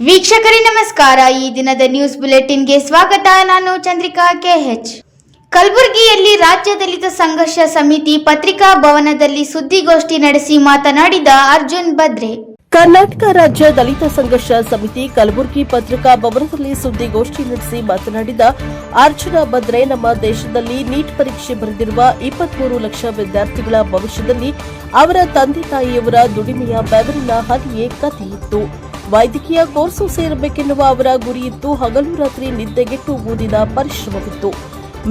ವೀಕ್ಷಕರೇ ನಮಸ್ಕಾರ. ಈ ದಿನದ ನ್ಯೂಸ್ ಬುಲೆಟಿನ್ಗೆ ಸ್ವಾಗತ. ನಾನು ಚಂದ್ರಿಕಾ ಕೆಎಚ್. ಕಲಬುರಗಿಯಲ್ಲಿ ರಾಜ್ಯ ದಲಿತ ಸಂಘರ್ಷ ಸಮಿತಿ ಪತ್ರಿಕಾ ಭವನದಲ್ಲಿ ಸುದ್ದಿಗೋಷ್ಠಿ ನಡೆಸಿ ಮಾತನಾಡಿದ ಅರ್ಜುನ್ ಬದ್ರೆ. ಕರ್ನಾಟಕ ರಾಜ್ಯ ದಲಿತ ಸಂಘರ್ಷ ಸಮಿತಿ ಕಲಬುರಗಿ ಪತ್ರಿಕಾ ಭವನದಲ್ಲಿ ಸುದ್ದಿಗೋಷ್ಠಿ ನಡೆಸಿ ಮಾತನಾಡಿದ ಅರ್ಜುನ ಬದ್ರೆ, ನಮ್ಮ ದೇಶದಲ್ಲಿ ನೀಟ್ ಪರೀಕ್ಷೆ ಬರೆದಿರುವ 23 ಲಕ್ಷ ವಿದ್ಯಾರ್ಥಿಗಳ ಭವಿಷ್ಯದಲ್ಲಿ ಅವರ ತಂದೆ ತಾಯಿಯವರ ದುಡಿಮೆಯ ಬೆವರಿನ ಹನಿಯೇ ಕಥೆಯಿತ್ತು. ವೈದ್ಯಕೀಯ ಕೋರ್ಸು ಸೇರಬೇಕೆನ್ನುವ ಅವರ ಗುರಿಯಿತ್ತು. ಹಗಲು ರಾತ್ರಿ ನಿದ್ದೆಗೆಟ್ಟು ಓದಿದ ಪರಿಶ್ರಮವಿತ್ತು.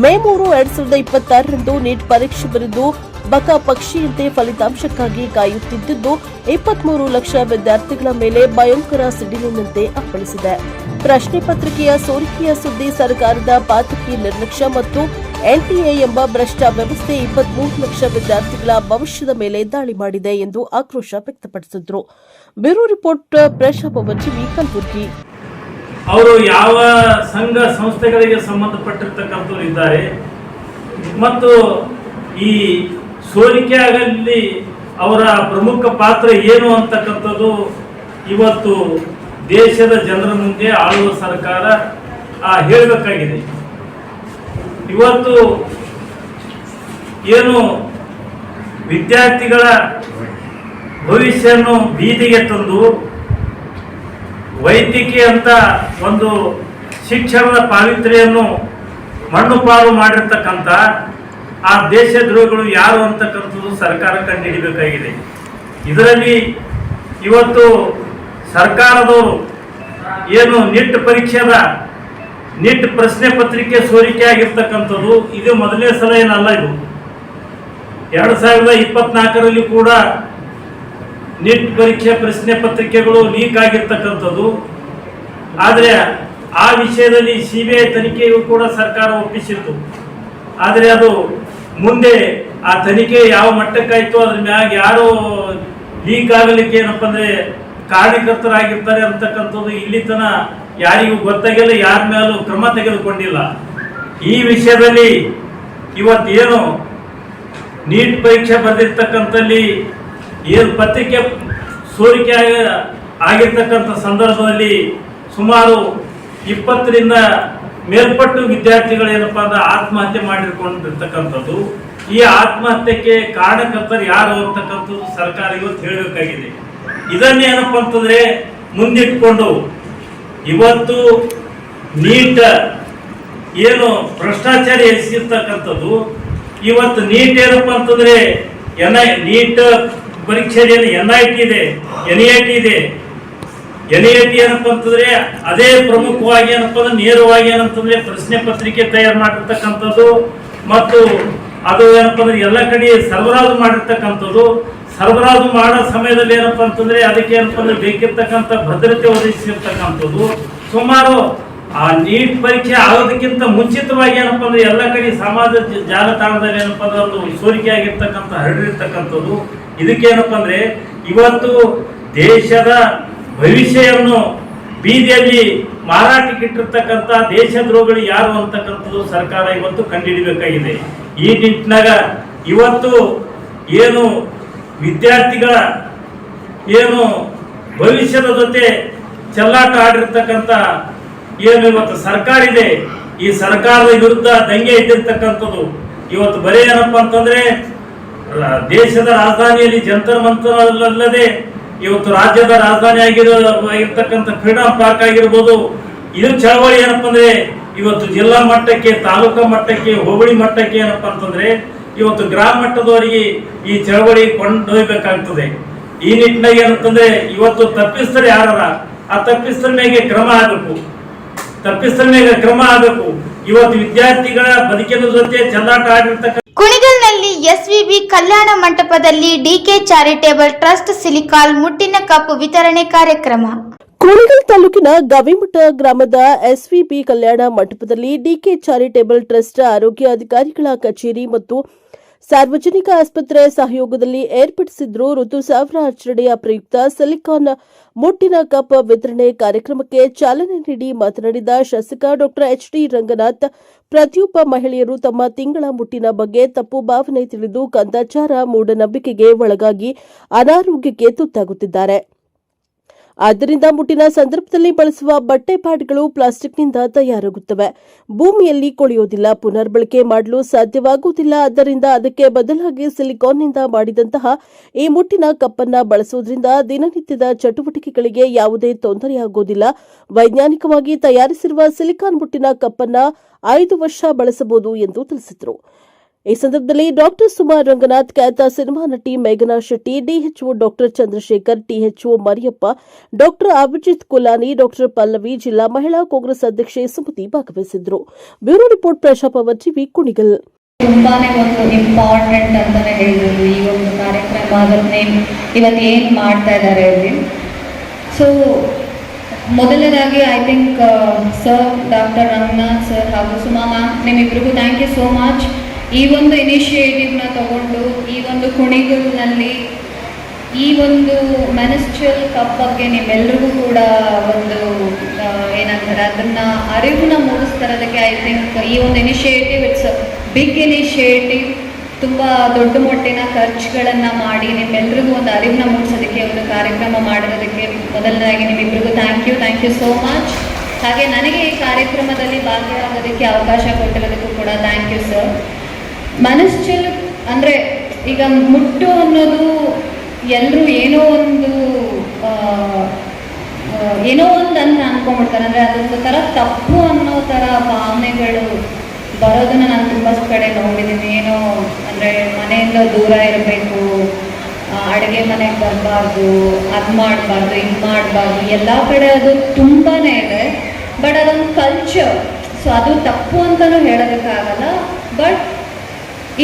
ಮೇ 3, 2026ರಂದು ನೀಟ್ ಪರೀಕ್ಷೆ ಬರೆದು ಬಕ ಪಕ್ಷಿಯಂತೆ ಫಲಿತಾಂಶಕ್ಕಾಗಿ ಕಾಯುತ್ತಿದ್ದು 23 ಲಕ್ಷ ವಿದ್ಯಾರ್ಥಿಗಳ ಮೇಲೆ ಭಯಂಕರ ಸಿಡಿಲಿನಂತೆ ಅಪ್ಪಳಿಸಿದೆ. ಪ್ರಶ್ನೆ ಪತ್ರಿಕೆಯ ಸೋರಿಕೆಯ ಸುದ್ದಿ ಸರ್ಕಾರದ ಪಾತಕಿ ನಿರ್ಲಕ್ಷ್ಯ ಮತ್ತು ಎನ್ಟಿಎ ಎಂಬ ಭ್ರಷ್ಟ ವ್ಯವಸ್ಥೆ 23 ಲಕ್ಷ ವಿದ್ಯಾರ್ಥಿಗಳ ಭವಿಷ್ಯದ ಮೇಲೆ ದಾಳಿ ಮಾಡಿದೆ ಎಂದು ಆಕ್ರೋಶ ವ್ಯಕ್ತಪಡಿಸಿದರು. ಬ್ಯೂರೋ ರಿಪೋರ್ಟ್ ಪ್ರೇಕ್ಷಾಭವನ್ ಕಲಬುರಗಿ. ಅವರು ಯಾವ ಸಂಘ ಸಂಸ್ಥೆಗಳಿಗೆ ಸಂಬಂಧಪಟ್ಟಿರ್ತಕ್ಕಂಥವ್ರು ಇದ್ದಾರೆ ಮತ್ತು ಈ ಸೋರಿಕೆ ಆಗಲಿ ಅವರ ಪ್ರಮುಖ ಪಾತ್ರ ಏನು ಅಂತಕ್ಕಂಥದ್ದು ಇವತ್ತು ದೇಶದ ಜನರ ಮುಂದೆ ಆಳುವ ಸರ್ಕಾರ ಹೇಳಬೇಕಾಗಿದೆ. ಇವತ್ತು ಏನು ವಿದ್ಯಾರ್ಥಿಗಳ ಭವಿಷ್ಯವನ್ನು ಬೀದಿಗೆ ತಂದು ವೈದ್ಯಕೀಯ ಅಂತ ಒಂದು ಶಿಕ್ಷಣದ ಪಾವಿತ್ರ್ಯವನ್ನು ಮಣ್ಣುಪಾಲು ಮಾಡಿರ್ತಕ್ಕಂಥ ಆ ದೇಶದ್ರೋಹಿಗಳು ಯಾರು ಅಂತಕ್ಕಂಥದ್ದು ಸರ್ಕಾರ ಕಂಡುಹಿಡಿಯಬೇಕಾಗಿದೆ. ಇದರಲ್ಲಿ ಇವತ್ತು ಸರ್ಕಾರದವರು ಏನು ನೀಟ್ ಪ್ರಶ್ನೆ ಪತ್ರಿಕೆ ಸೋರಿಕೆ ಆಗಿರ್ತಕ್ಕಂಥದ್ದು ಇದು ಮೊದಲನೇ ಸಲ ಏನಲ್ಲ. ಇದು 2024ರಲ್ಲಿ ಕೂಡ ನೀಟ್ ಪರೀಕ್ಷೆ ಪ್ರಶ್ನೆ ಪತ್ರಿಕೆಗಳು ಲೀಕ್ ಆಗಿರ್ತಕ್ಕಂಥದ್ದು. ಆದರೆ ಆ ವಿಷಯದಲ್ಲಿ ಸಿಬಿಐ ತನಿಖೆಯೂ ಕೂಡ ಸರ್ಕಾರ ಒಪ್ಪಿಸಿತ್ತು. ಆದರೆ ಅದು ಮುಂದೆ ಆ ತನಿಖೆ ಯಾವ ಮಟ್ಟಕ್ಕಾಯ್ತು, ಅದ್ರ ಮ್ಯಾಗ ಯಾರು ಲೀಕ್ ಆಗಲಿಕ್ಕೆ ಏನಪ್ಪ ಅಂದರೆ ಕಾರಣಕರ್ತರಾಗಿರ್ತಾರೆ ಅಂತಕ್ಕಂಥದ್ದು ಇಲ್ಲಿ ತನ ಯಾರಿಗೂ ಗೊತ್ತಾಗಿಲ್ಲ, ಯಾರ ಮೇಲೂ ಕ್ರಮ ತೆಗೆದುಕೊಂಡಿಲ್ಲ. ಈ ವಿಷಯದಲ್ಲಿ ಇವತ್ತೇನು ನೀಟ್ ಪರೀಕ್ಷೆ ಬರೆದಿರ್ತಕ್ಕಂಥಲ್ಲಿ ಏನು ಪತ್ರಿಕೆ ಸೋರಿಕೆ ಆಗಿರ್ತಕ್ಕಂಥ ಸಂದರ್ಭದಲ್ಲಿ ಸುಮಾರು 20ರಿಂದ ಮೇಲ್ಪಟ್ಟು ವಿದ್ಯಾರ್ಥಿಗಳು ಏನಪ್ಪಾ ಅಂದ್ರೆ ಆತ್ಮಹತ್ಯೆ ಮಾಡಿಕೊಂಡಿರ್ತಕ್ಕಂಥದ್ದು. ಈ ಆತ್ಮಹತ್ಯೆಗೆ ಕಾರಣಕರ್ತರು ಯಾರು ಅಂತಕ್ಕಂಥದ್ದು ಸರ್ಕಾರ ಇವತ್ತು ಹೇಳಬೇಕಾಗಿದೆ. ಇದನ್ನೇನಪ್ಪ ಅಂತಂದ್ರೆ ಮುಂದಿಟ್ಕೊಂಡು ಇವತ್ತು ನೀಟ್ ಏನು ಭ್ರಷ್ಟಾಚಾರ ಎಸಗಿರ್ತಕ್ಕಂಥದ್ದು, ಇವತ್ತು ನೀಟ್ ಏನಪ್ಪ ಅಂತಂದ್ರೆ ನೀಟ್ ಪರೀಕ್ಷೆ NIT ಇದೆ, NEIT ಇದೆ. NEIT ಏನಪ್ಪ ಅಂತಂದ್ರೆ ಅದೇ ಪ್ರಮುಖವಾಗಿ ಏನಪ್ಪ ಅಂದ್ರೆ ನೇರವಾಗಿ ಏನಂತಂದ್ರೆ ಪ್ರಶ್ನೆ ಪತ್ರಿಕೆ ತಯಾರು ಮಾಡಿರ್ತಕ್ಕಂಥದ್ದು ಮತ್ತು ಅದು ಏನಪ್ಪ ಅಂದ್ರೆ ಎಲ್ಲ ಕಡೆ ಸರಬರಾಜು ಮಾಡಿರ್ತಕ್ಕಂಥದ್ದು. ಸರಬರಾಜು ಮಾಡೋ ಸಮಯದಲ್ಲಿ ಏನಪ್ಪ ಅಂತಂದ್ರೆ ಅದಕ್ಕೆ ಏನಪ್ಪ ಅಂದ್ರೆ ಬೇಕಿರ್ತಕ್ಕಂಥ ಭದ್ರತೆ ಒದಗಿಸಿರ್ತಕ್ಕಂಥದ್ದು. ಸುಮಾರು ಆ ನೀಟ್ ಪರೀಕ್ಷೆ ಆಗೋದಕ್ಕಿಂತ ಮುಂಚಿತವಾಗಿ ಏನಪ್ಪ ಅಂದ್ರೆ ಎಲ್ಲ ಕಡೆ ಸಮಾಜ ಜಾಲತಾಣದಲ್ಲಿ ಏನಪ್ಪ ಅಂದ್ರೆ ಒಂದು ಸೋರಿಕೆ ಆಗಿರ್ತಕ್ಕಂಥ ಹರಡಿರ್ತಕ್ಕಂಥದ್ದು. ಇದಕ್ಕೇನಪ್ಪ ಅಂದ್ರೆ ಇವತ್ತು ದೇಶದ ಭವಿಷ್ಯವನ್ನು ಬೀದಿಯಲ್ಲಿ ಮಾರಾಟಕ್ಕಿಟ್ಟಿರ್ತಕ್ಕಂಥ ದೇಶದ್ರೋಹಿಗಳು ಯಾರು ಅಂತಕ್ಕಂಥದ್ದು ಸರ್ಕಾರ ಇವತ್ತು ಕಂಡುಹಿಡಿಯಬೇಕಾಗಿದೆ. ಈ ನಿಟ್ಟಿನಾಗ ಇವತ್ತು ಏನು ವಿದ್ಯಾರ್ಥಿಗಳ ಏನು ಭವಿಷ್ಯದ ಜೊತೆ ಚೆಲ್ಲಾಟ ಆಡಿರ್ತಕ್ಕಂಥ ಏನು ಇವತ್ತು ಸರ್ಕಾರ ಇದೆ, ಈ ಸರ್ಕಾರದ ವಿರುದ್ಧ ದಂಗೆ ಇದ್ದಿರ್ತಕ್ಕಂಥದ್ದು ಇವತ್ತು ಬರೀ ಏನಪ್ಪ ಅಂತಂದ್ರೆ ದೇಶದ ರಾಜಧಾನಿಯಲ್ಲಿ ಜಂತರ್ ಮಂತರ್ ಅಲ್ಲದೆ ಇವತ್ತು ರಾಜ್ಯದ ರಾಜಧಾನಿ ಆಗಿರ್ತಕ್ಕಂಥ ಫ್ರೀಡಂ ಪಾರ್ಕ್ ಆಗಿರ್ಬೋದು. ಇದು ಚಳವಳಿ ಏನಪ್ಪ ಅಂದ್ರೆ ಇವತ್ತು ಜಿಲ್ಲಾ ಮಟ್ಟಕ್ಕೆ, ತಾಲೂಕಾ ಮಟ್ಟಕ್ಕೆ, ಹೋಬಳಿ ಮಟ್ಟಕ್ಕೆ ಏನಪ್ಪ ಅಂತಂದ್ರೆ ಇವತ್ತು ಗ್ರಾಮ ಮಟ್ಟದವರೆಗೆ ಈ ಚಳವಳಿ ಕೊಂಡೊಯ್ಬೇಕಾಗ್ತದೆ. ಈ ನಿಟ್ಟಿನಾಗ ಏನಂತಂದ್ರೆ ಇವತ್ತು ತಪ್ಪಿಸ್ತಾರೆ ಯಾರ ಆ ತಪ್ಪಿಸ್ತರ ಮೇಲೆ ಕ್ರಮ ಆಗಬೇಕು. ಇವತ್ತು ವಿದ್ಯಾರ್ಥಿಗಳ ಬದುಕಿನ ಜೊತೆ ಚೆಲ್ಲಾಟ ಆಡಿರ್ತಕ್ಕಂಥ ಕುಣಿಗಲ್ನಲ್ಲಿ ಎಸ್ವಿಬಿ ಕಲ್ಯಾಣ ಮಂಟಪದಲ್ಲಿ ಡಿಕೆ ಚಾರಿಟೇಬಲ್ ಟ್ರಸ್ಟ್ ಸಿಲಿಕಾಲ್ ಮುಟ್ಟಿನ ಕಪ್ ವಿತರಣೆ ಕಾರ್ಯಕ್ರಮ. ಕುಣಿಗಲ್ ತಾಲೂಕಿನ ಗವಿಮಠ ಗ್ರಾಮದ ಎಸ್ವಿಬಿ ಕಲ್ಯಾಣ ಮಂಟಪದಲ್ಲಿ ಡಿಕೆ ಚಾರಿಟೇಬಲ್ ಟ್ರಸ್ಟ್ ಆರೋಗ್ಯ ಅಧಿಕಾರಿಗಳ ಕಚೇರಿ ಮತ್ತು ಸಾರ್ವಜನಿಕ ಆಸ್ಪತ್ರೆ ಸಹಯೋಗದಲ್ಲಿ ಏರ್ಪಡಿಸಿದ್ರು ಋತುಸ್ರಾವ ಆಚರಣೆಯ ಪ್ರಯುಕ್ತ ಸಿಲಿಕಾನ್ ಮುಟ್ಟಿನ ಕಪ್ ವಿತರಣೆ ಕಾರ್ಯಕ್ರಮಕ್ಕೆ ಚಾಲನೆ ನೀಡಿ ಮಾತನಾಡಿದ ಶಾಸಕ ಡಾ ಎಚ್.ಡಿ. ರಂಗನಾಥ್, ಪ್ರತಿಯೊಬ್ಬ ಮಹಿಳೆಯರು ತಮ್ಮ ತಿಂಗಳ ಮುಟ್ಟಿನ ಬಗ್ಗೆ ತಪ್ಪು ಭಾವನೆ ತಿಳಿದು ಕಂದಾಚಾರ ಮೂಢನಂಬಿಕೆಗೆ ಒಳಗಾಗಿ ಅನಾರೋಗ್ಯಕ್ಕೆ ತುತ್ತಾಗುತ್ತಿದ್ದಾರೆ. ಆದ್ದರಿಂದ ಮುಟ್ಟಿನ ಸಂದರ್ಭದಲ್ಲಿ ಬಳಸುವ ಬಟ್ಟೆ ಪ್ಯಾಡ್ಗಳು ಪ್ಲಾಸ್ಟಿಕ್ನಿಂದ ತಯಾರಾಗುತ್ತವೆ. ಭೂಮಿಯಲ್ಲಿ ಕೊಳೆಯೋದಿಲ್ಲ, ಪುನರ್ಬಳಕೆ ಮಾಡಲು ಸಾಧ್ಯವಾಗುವುದಿಲ್ಲ. ಆದ್ದರಿಂದ ಅದಕ್ಕೆ ಬದಲಾಗಿ ಸಿಲಿಕಾನ್ನಿಂದ ಮಾಡಿದಂತಹ ಈ ಮುಟ್ಟಿನ ಕಪ್ಪನ್ನು ಬಳಸುವುದರಿಂದ ದಿನನಿತ್ಯದ ಚಟುವಟಿಕೆಗಳಿಗೆ ಯಾವುದೇ ತೊಂದರೆಯಾಗುವುದಿಲ್ಲ. ವೈಜ್ಞಾನಿಕವಾಗಿ ತಯಾರಿಸಿರುವ ಸಿಲಿಕಾನ್ ಮುಟ್ಟಿನ ಕಪ್ಪನ್ನು 5 ವರ್ಷ ಬಳಸಬಹುದು ಎಂದು ತಿಳಿಸಿದರು. ಈ ಸಂದರ್ಭದಲ್ಲಿ ಡಾಕ್ಟರ್ ಸುಮಾ ರಂಗನಾಥ್, ಖ್ಯಾತ ಸಿನಿಮಾ ನಟಿ ಮೇಘನಾ Shetty, DHO doctor Chandrashekhar, THO Mariyappa, doctor Abhijit Kulani, doctor Pallavi, ಜಿಲ್ಲಾ ಮಹಿಳಾ ಕಾಂಗ್ರೆಸ್ ಅಧ್ಯಕ್ಷೆ ಸುಮತಿ ಭಾಗವಹಿಸಿದ್ರು. Bureau report Prajapower TV, Kunigal. ತುಂಬಾನೇ ಒಂದು ಇಂಪಾರ್ಟೆಂಟ್ ಅಂತಾನೆ ಹೇಳಿದ್ರು ಈ ಒಂದು ಕಾರ್ಯಕ್ರಮ. ಅದನ್ನೇ ಇವತ್ತು ಏನು ಮಾಡ್ತಾ ಇದ್ದಾರೆ ಇಲ್ಲಿ. ಸೊ ಮೊದಲನೇದಾಗಿ I think sir, doctor Ranganath sir ಹಾಗೂ ಸುಮಾ ಮ್ಯಾಮ್, ನಿಮ್ಮಿಬ್ಬರಿಗೂ ಥ್ಯಾಂಕ್ ಯು ಸೋ ಮಚ್. ಈ ಒಂದು ಇನಿಷಿಯೇಟಿವ್ನ ತಗೊಂಡು ಈ ಒಂದು ಕುಣಿಗಲ್ನಲ್ಲಿ ಈ ಒಂದು ಮೆನಿಸ್ಟ್ರಲ್ ಕಪ್ ಬಗ್ಗೆ ನಿಮ್ಮೆಲ್ಲರಿಗೂ ಕೂಡ ಒಂದು ಏನಂತಾರೆ ಅದನ್ನು ಅರಿವನ್ನ ಮೂಡಿಸ್ತಾರೋದಕ್ಕೆ ಐ ಥಿಂಕ್ ಈ ಒಂದು ಇನಿಷಿಯೇಟಿವ್ ಇಟ್ಸ್ ಬಿಗ್ ಇನಿಷಿಯೇಟಿವ್. ತುಂಬ ದೊಡ್ಡ ಮಟ್ಟಿನ ಖರ್ಚುಗಳನ್ನು ಮಾಡಿ ನಿಮ್ಮೆಲ್ಲರಿಗೂ ಒಂದು ಅರಿವನ್ನ ಮೂಡಿಸೋದಕ್ಕೆ ಒಂದು ಕಾರ್ಯಕ್ರಮ ಮಾಡಿರೋದಕ್ಕೆ ಮೊದಲನೇದಾಗಿ ನಿಮ್ಮಿಬ್ಬರಿಗೂ ಥ್ಯಾಂಕ್ ಯು ಸೋ ಮಚ್. ಹಾಗೆ ನನಗೆ ಈ ಕಾರ್ಯಕ್ರಮದಲ್ಲಿ ಭಾಗಿಯಾಗೋದಕ್ಕೆ ಅವಕಾಶ ಕೊಟ್ಟಿರೋದಕ್ಕೂ ಕೂಡ ಥ್ಯಾಂಕ್ ಯು ಸರ್. ಮನಸ್ಸಲ್ಲಿ ಅಂದರೆ ಈಗ ಮುಟ್ಟು ಅನ್ನೋದು ಎಲ್ಲರೂ ಏನೋ ಒಂದು ಅಂತ ಅನ್ಕೊಂಡ್ಬಿಡ್ತಾರೆ. ಅಂದರೆ ಅದೊಂದು ಥರ ತಪ್ಪು ಅನ್ನೋ ಥರ ಭಾವನೆಗಳು ಬರೋದನ್ನು ನಾನು ತುಂಬ ಕಡೆ ನೋಡಿದ್ದೀನಿ. ಏನೋ ಅಂದರೆ ಮನೆಯಿಂದ ದೂರ ಇರಬೇಕು, ಅಡುಗೆ ಮನೆಗೆ ಬರಬಾರ್ದು, ಅದು ಮಾಡಬಾರ್ದು, ಇದು ಮಾಡಬಾರ್ದು, ಎಲ್ಲ ಕಡೆ ಅದು ತುಂಬಾ ಇದೆ. ಬಟ್ ಅದೊಂದು ಕಲ್ಚರ್. ಸೊ ಅದು ತಪ್ಪು ಅಂತಲೂ ಹೇಳೋದಕ್ಕಾಗಲ್ಲ. ಬಟ್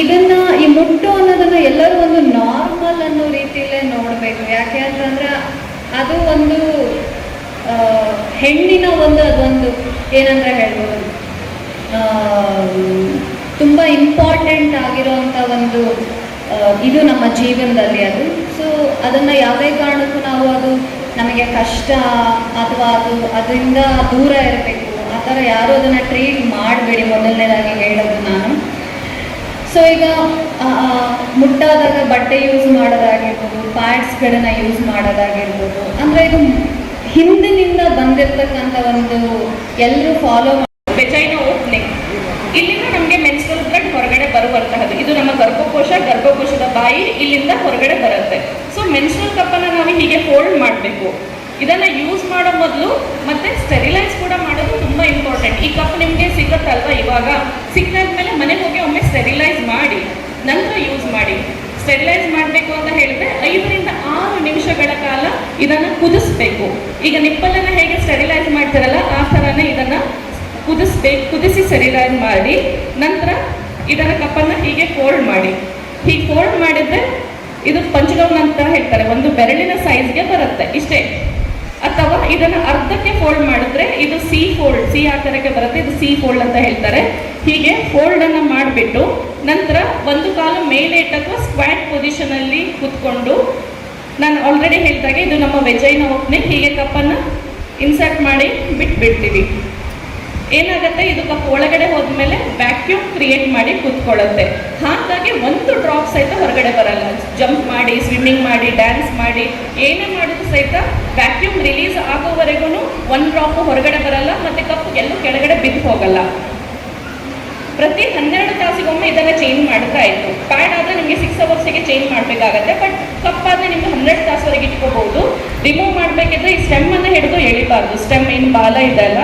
ಇದನ್ನು ಈ ಮುಟ್ಟು ಅನ್ನೋದನ್ನು ಎಲ್ಲರೂ ಒಂದು ನಾರ್ಮಲ್ ಅನ್ನೋ ರೀತಿಯಲ್ಲೇ ನೋಡಬೇಕು. ಯಾಕೆ ಅಂತಂದರೆ ಅದು ಒಂದು ಹೆಣ್ಣಿನ ಅದೊಂದು ಏನಂದ್ರೆ ಹೇಳ್ಬೋದು, ತುಂಬ ಇಂಪಾರ್ಟೆಂಟ್ ಆಗಿರೋವಂಥ ಒಂದು ಇದು ನಮ್ಮ ಜೀವನದಲ್ಲಿ ಅದು. ಸೊ ಅದನ್ನು ಯಾವುದೇ ಕಾರಣಕ್ಕೂ ನಾವು ಅದು ನಮಗೆ ಕಷ್ಟ ಅಥವಾ ಅದರಿಂದ ದೂರ ಇರಬೇಕು ಆ ಥರ ಯಾರೂ ಅದನ್ನು ಟ್ರೀಟ್ ಮಾಡಬೇಡಿ, ಮೊದಲನೇದಾಗಿ ಹೇಳೋದು ನಾನು. ಸೊ ಈಗ ಮುಟ್ಟಾದಾಗ ಬಟ್ಟೆ ಯೂಸ್ ಮಾಡೋದಾಗಿರ್ಬೋದು, ಪ್ಯಾಡ್ಸ್ಗಳನ್ನು ಯೂಸ್ ಮಾಡೋದಾಗಿರ್ಬೋದು, ಅಂದರೆ ಇದು ಹಿಂದಿನಿಂದ ಬಂದಿರತಕ್ಕಂಥ ಒಂದು ಎಲ್ಲರೂ ಫಾಲೋ ವೆಜೈನಾ ಓಪನಿಂಗ್. ಇಲ್ಲಿಂದ ನಮಗೆ ಮೆನ್ಸ್ಟ್ರಲ್ ಬ್ಲಡ್ ಹೊರಗಡೆ ಬರುವಂತಹದ್ದು. ಇದು ನಮ್ಮ ಗರ್ಭಕೋಶದ ಬಾಯಿ ಇಲ್ಲಿಂದ ಹೊರಗಡೆ ಬರುತ್ತೆ. ಸೊ ಮೆನ್ಸ್ಟ್ರಲ್ ಕಪ್ಪನ್ನು ನಾವು ಹೀಗೆ ಫೋಲ್ಡ್ ಮಾಡಬೇಕು. ಇದನ್ನು ಯೂಸ್ ಮಾಡೋ ಮೊದಲು ಮತ್ತೆ ಸ್ಟೆರಿಲೈಸ್ ಕೂಡ ಮಾಡೋದು ತುಂಬ ಇಂಪಾರ್ಟೆಂಟ್. ಈ ಕಪ್ ನಿಮಗೆ ಸಿಗುತ್ತಲ್ವ, ಇವಾಗ ಸಿಕ್ಕಾದ್ಮೇಲೆ ಮನೆಗೆ ಹೋಗಿ ಒಮ್ಮೆ ಸ್ಟೆರಿಲೈಸ್ ಮಾಡಿ ನಂತರ ಯೂಸ್ ಮಾಡಿ. ಸ್ಟೆರಿಲೈಸ್ ಮಾಡಬೇಕು ಅಂತ ಹೇಳಿದ್ರೆ 5 ರಿಂದ 6 ನಿಮಿಷಗಳ ಕಾಲ ಇದನ್ನು ಕುದಿಸ್ಬೇಕು. ಈಗ ನಿಪ್ಪಲನ್ನು ಹೇಗೆ ಸ್ಟೆರಿಲೈಸ್ ಮಾಡ್ತಾರಲ್ಲ ಆ ಥರನೇ ಇದನ್ನು ಕುದಿಸಿ ಸ್ಟೆರಿಲೈಸ್ ಮಾಡಿ ನಂತರ ಇದನ್ನು ಕಪ್ಪನ್ನು ಹೀಗೆ ಫೋಲ್ಡ್ ಮಾಡಿ. ಹೀಗೆ ಫೋಲ್ಡ್ ಮಾಡಿದ್ರೆ ಇದು ಪಂಚಗೌನ್ ಅಂತ ಹೇಳ್ತಾರೆ, ಒಂದು ಬೆರಳಿನ ಸೈಜ್ಗೆ ಬರುತ್ತೆ ಇಷ್ಟೇ. ಅಥವಾ ಇದನ್ನು ಅರ್ಧಕ್ಕೆ ಫೋಲ್ಡ್ ಮಾಡಿದ್ರೆ ಇದು ಸಿ ಆಕಾರಕ್ಕೆ ಬರುತ್ತೆ, ಇದು ಸಿ ಫೋಲ್ಡ್ ಅಂತ ಹೇಳ್ತಾರೆ. ಹೀಗೆ ಫೋಲ್ಡನ್ನು ಮಾಡಿಬಿಟ್ಟು ನಂತರ ಒಂದು ಕಾಲು ಮೇಲೆ ಇಟ್ಟಅಥವಾ ಸ್ಕ್ವಾಟ್ ಪೊಸಿಷನಲ್ಲಿ ಕೂತ್ಕೊಂಡು, ನಾನು ಆಲ್ರೆಡಿ ಹೇಳಿದಾಗೆ ಇದು ನಮ್ಮ ವೆಜೈನಾ ಓಪನಿಂಗ್. ಹೀಗೆ ಕಪ್ಪನ್ನು ಇನ್ಸರ್ಟ್ ಮಾಡಿ ಬಿಟ್ಬಿಡ್ತೀವಿ. ಏನಾಗುತ್ತೆ, ಇದು ಕಪ್ ಒಳಗಡೆ ಹೋದ್ಮೇಲೆ ವ್ಯಾಕ್ಯೂಮ್ ಕ್ರಿಯೇಟ್ ಮಾಡಿ ಕೂತ್ಕೊಳ್ಳುತ್ತೆ. ಹಾಗಾಗಿ ಒಂದು ಡ್ರಾಪ್ ಸಹಿತ ಹೊರಗಡೆ ಬರಲ್ಲ. ಜಂಪ್ ಮಾಡಿ, ಸ್ವಿಮ್ಮಿಂಗ್ ಮಾಡಿ, ಡ್ಯಾನ್ಸ್ ಮಾಡಿ, ಏನೇ ಮಾಡಿದ್ರು ಸಹಿತ ವ್ಯಾಕ್ಯೂಮ್ ರಿಲೀಸ್ ಆಗೋವರೆಗೂ ಒಂದು ಡ್ರಾಪ್ ಹೊರಗಡೆ ಬರಲ್ಲ. ಮತ್ತು ಕಪ್ ಎಲ್ಲೂ ಕೆಳಗಡೆ ಬಿದ್ದು ಹೋಗಲ್ಲ. ಪ್ರತಿ 12 ತಾಸಿಗೊಮ್ಮೆ ಇದನ್ನು ಚೇಂಜ್ ಮಾಡಿದ್ರೆ ಆಯಿತು. ಪ್ಯಾಡ್ ಆದರೆ ನಿಮಗೆ 6 ಅವರ್ಸಿಗೆ ಚೇಂಜ್ ಮಾಡಬೇಕಾಗತ್ತೆ. ಬಟ್ ಕಪ್ ಆದರೆ ನಿಮಗೆ 12 ತಾಸವರೆಗೆ ಇಟ್ಕೋಬಹುದು. ರಿಮೂವ್ ಮಾಡಬೇಕಿದ್ರೆ ಈ ಸ್ಟೆಮ್ಮನ್ನು ಹಿಡಿದು ಎಳಿಬಾರ್ದು. ಸ್ಟೆಮ್ ಏನು ಬಾಲ ಇದೆಲ್ಲ,